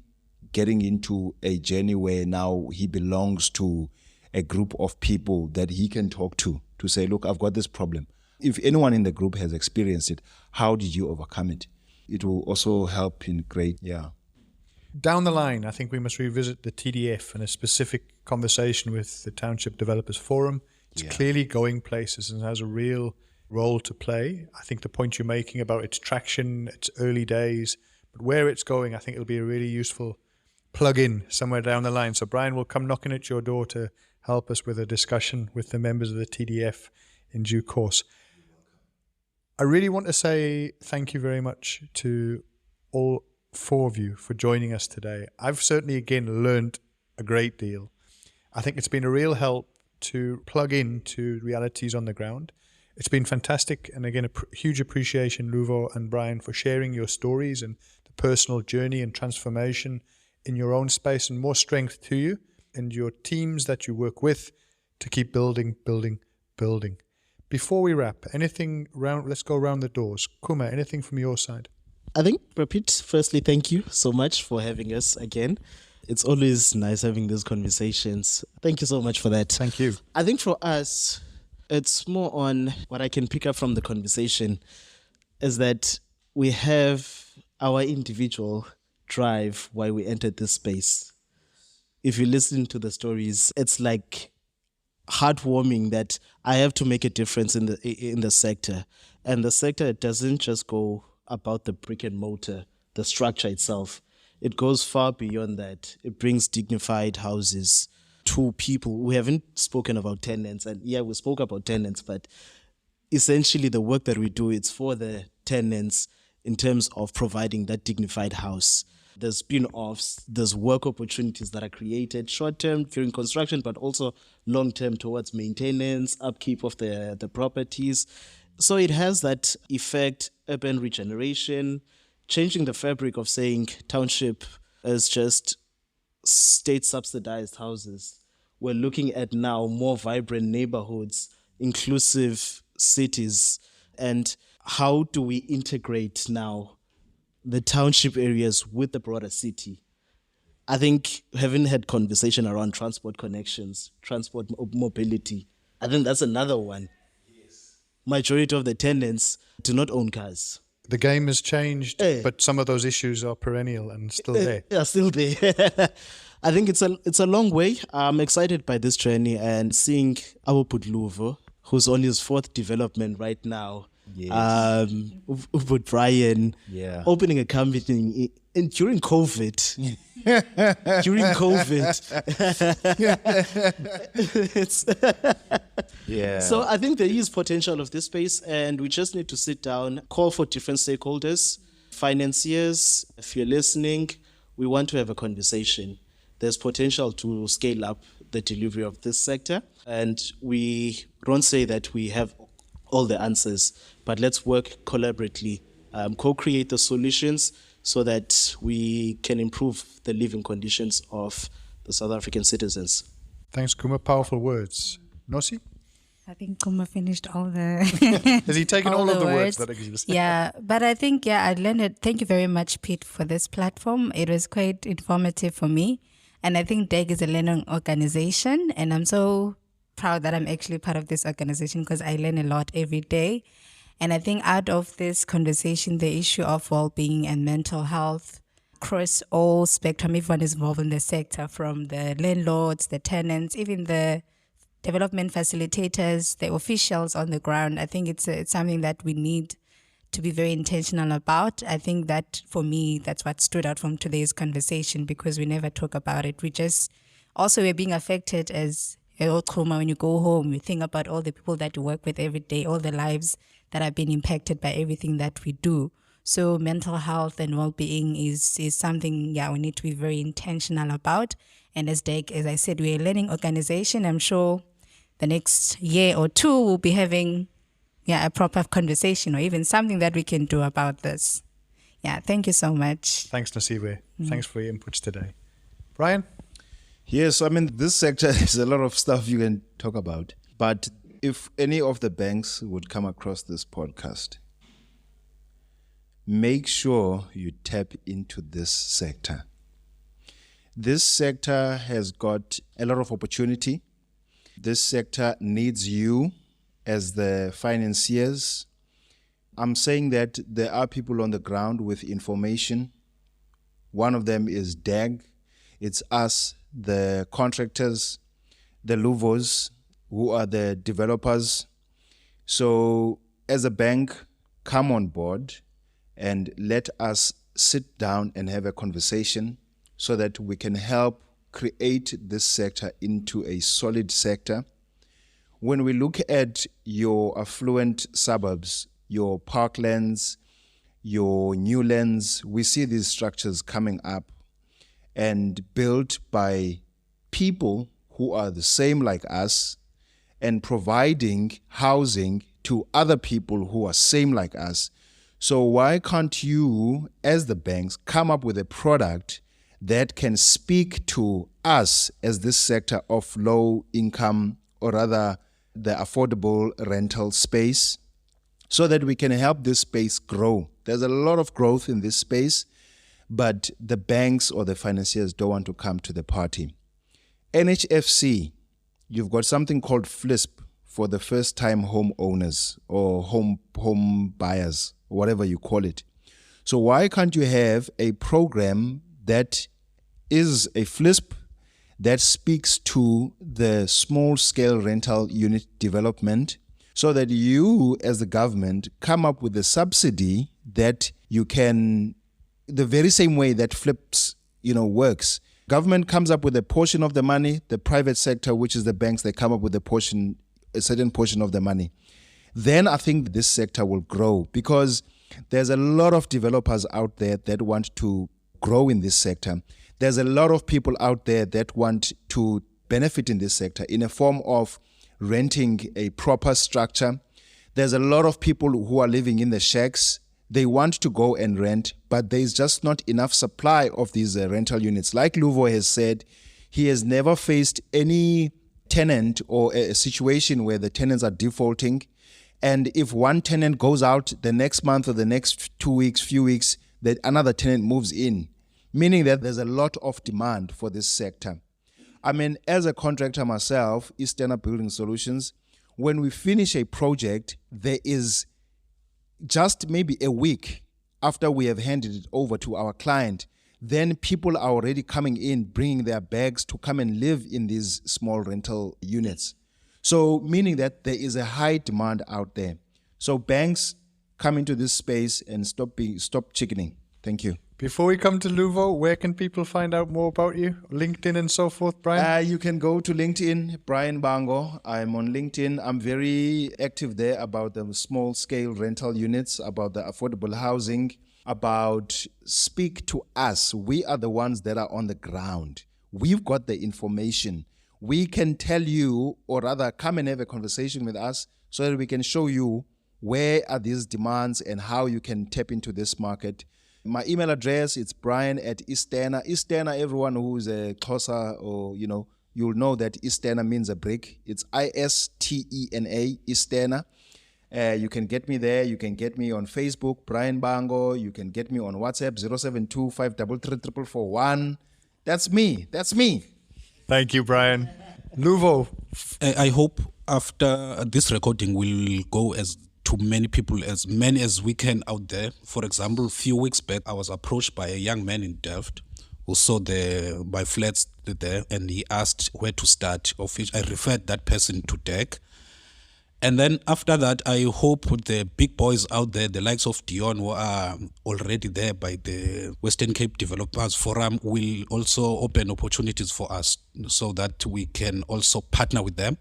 getting into a journey where now he belongs to a group of people that he can talk to say, look, I've got this problem. If anyone in the group has experienced it, how did you overcome it? It will also help in Down the line, I think we must revisit the TDF and a specific conversation with the Township Developers Forum. It's clearly going places and has a real role to play. I think the point you're making about its traction, its early days, but where it's going, I think it'll be a really useful plug-in somewhere down the line. So Brian will come knocking at your door to help us with a discussion with the members of the TDF in due course. I really want to say thank you very much to all four of you for joining us today. I've certainly, again, learned a great deal. I think it's been a real help to plug into realities on the ground. It's been fantastic. And again, a huge appreciation, Luvo and Brian, for sharing your stories and the personal journey and transformation in your own space, and more strength to you and your teams that you work with to keep building. Before we wrap, anything round, let's go around the doors. Kuma, anything from your side? I think, Rapid, firstly, thank you so much for having us again. It's always nice having these conversations. Thank you so much for that. Thank you. I think for us, it's more on what I can pick up from the conversation is that we have our individual drive why we entered this space. If you listen to the stories, it's like heartwarming that I have to make a difference in the sector. And the sector doesn't just go about the brick and mortar, the structure itself. It goes far beyond that. It brings dignified houses to people. We haven't spoken about tenants, and we spoke about tenants, but essentially the work that we do, it's for the tenants in terms of providing that dignified house. There's spin-offs, there's work opportunities that are created short-term during construction, but also long-term towards maintenance, upkeep of the properties. So it has that effect, urban regeneration, changing the fabric of saying township as just state-subsidized houses. We're looking at now more vibrant neighborhoods, inclusive cities, and how do we integrate now the township areas with the broader city? I think having had conversation around transport connections, transport mobility, I think that's another one. Yes. Majority of the tenants do not own cars. The game has changed, but some of those issues are perennial and still there. Yeah, still there. I think it's a long way. I'm excited by this journey and seeing our Luvo, who's on his fourth development right now. Yes. With Brian opening a company during COVID. During COVID. So I think there is potential of this space, and we just need to sit down, call for different stakeholders, financiers. If you're listening, we want to have a conversation. There's potential to scale up the delivery of this sector, and we don't say that we have all the answers, but let's work collaboratively, co-create the solutions so that we can improve the living conditions of the South African citizens. Thanks, Kuma. Powerful words. Nosi? I think Kuma finished all the... Has he taken all of the words that exist? Yeah, but I think, I learned it. Thank you very much, Pete, for this platform. It was quite informative for me. And I think DAG is a learning organization, and I'm so proud that I'm actually part of this organization because I learn a lot every day. And I think out of this conversation, the issue of well-being and mental health across all spectrum, everyone is involved in the sector, from the landlords, the tenants, even the development facilitators, the officials on the ground. I think it's something that we need to be very intentional about. I think that for me, that's what stood out from today's conversation, because we never talk about it. We're being affected as when you go home, you think about all the people that you work with every day, all the lives that have been impacted by everything that we do. So mental health and well-being is something, we need to be very intentional about. And as DAG, as I said, we're a learning organization. I'm sure the next year or two we'll be having a proper conversation or even something that we can do about this. Yeah, thank you so much. Thanks, Nosive. Thanks for your inputs today. Brian? Yes, I mean, this sector is a lot of stuff you can talk about. But if any of the banks would come across this podcast, make sure you tap into this sector. This sector has got a lot of opportunity. This sector needs you as the financiers. I'm saying that there are people on the ground with information. One of them is DAG. It's us, the contractors, the Luvos, who are the developers. So as a bank, come on board and let us sit down and have a conversation so that we can help create this sector into a solid sector. When we look at your affluent suburbs, your parklands, your newlands, we see these structures coming up and built by people who are the same like us and providing housing to other people who are same like us. So why can't you, as the banks, come up with a product that can speak to us as this sector of low income, or rather the affordable rental space, so that we can help this space grow? There's a lot of growth in this space, but the banks or the financiers don't want to come to the party. NHFC, you've got something called FLISP for the first-time homeowners or home buyers, whatever you call it. So why can't you have a program that is a FLISP that speaks to the small-scale rental unit development, so that you, as the government, come up with a subsidy that you can, the very same way that FLIPS, works. Government comes up with a portion of the money, the private sector, which is the banks, they come up with a certain portion of the money. Then I think this sector will grow, because there's a lot of developers out there that want to grow in this sector. There's a lot of people out there that want to benefit in this sector in a form of renting a proper structure. There's a lot of people who are living in the shacks. They want to go and rent, but there's just not enough supply of these rental units. Like Luvo has said, he has never faced any tenant or a situation where the tenants are defaulting. And if one tenant goes out the next month or the next 2 weeks, few weeks, that another tenant moves in, meaning that there's a lot of demand for this sector. I mean, as a contractor myself, Eastern Building Solutions, when we finish a project, there is just maybe a week after we have handed it over to our client, then people are already coming in, bringing their bags to come and live in these small rental units. So meaning that there is a high demand out there. So banks, come into this space and stop chickening. Thank you. Before we come to Luvo, where can people find out more about you? LinkedIn and so forth, Brian? You can go to LinkedIn, Brian Bango. I'm on LinkedIn. I'm very active there about the small-scale rental units, about the affordable housing, about speak to us. We are the ones that are on the ground. We've got the information. We can tell you, or rather come and have a conversation with us so that we can show you where are these demands and how you can tap into this market. My email address, it's brian@istena. Istena, everyone who's a Xhosa or, you'll know that Istena means a brick. It's ISTENA, Istena. You can get me there. You can get me on Facebook, Brian Bango. You can get me on WhatsApp, 072-533-441. That's me. Thank you, Brian. Luvo. I hope after this recording we'll go as to many people, as many as we can out there. For example, a few weeks back, I was approached by a young man in Delft who saw my flats there, and he asked where to start, of which I referred that person to DAG. And then after that, I hope the big boys out there, the likes of Dion, who are already there by the Western Cape Developers Forum, will also open opportunities for us so that we can also partner with them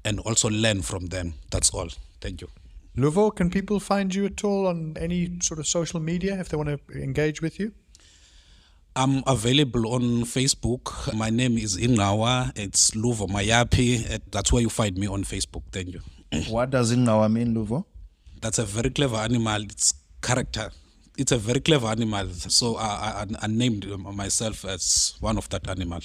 and also learn from them. That's all. Thank you. Luvo, can people find you at all on any sort of social media if they want to engage with you? I'm available on Facebook. My name is Ingawa. It's Luvo Mayaphi. That's where you find me on Facebook. Thank you. What does Ingawa mean, Luvo? That's a very clever animal. It's character. It's a very clever animal. So I named myself as one of that animal.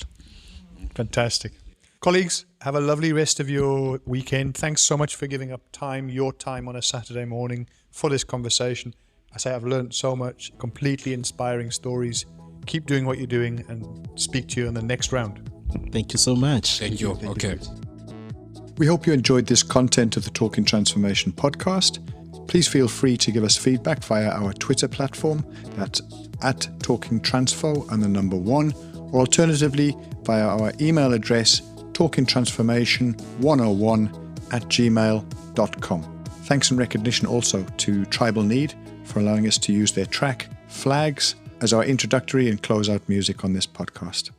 Fantastic. Colleagues, have a lovely rest of your weekend. Thanks so much for giving up time, your time on a Saturday morning for this conversation. I say I've learned so much, completely inspiring stories. Keep doing what you're doing and speak to you in the next round. Thank you so much. Thank you. Okay. We hope you enjoyed this content of the Talking Transformation podcast. Please feel free to give us feedback via our Twitter platform, that's @TalkingTransfo1, or alternatively via our email address talkingtransformation101@gmail.com. Thanks and recognition also to Tribal Need for allowing us to use their track, Flags, as our introductory and closeout music on this podcast.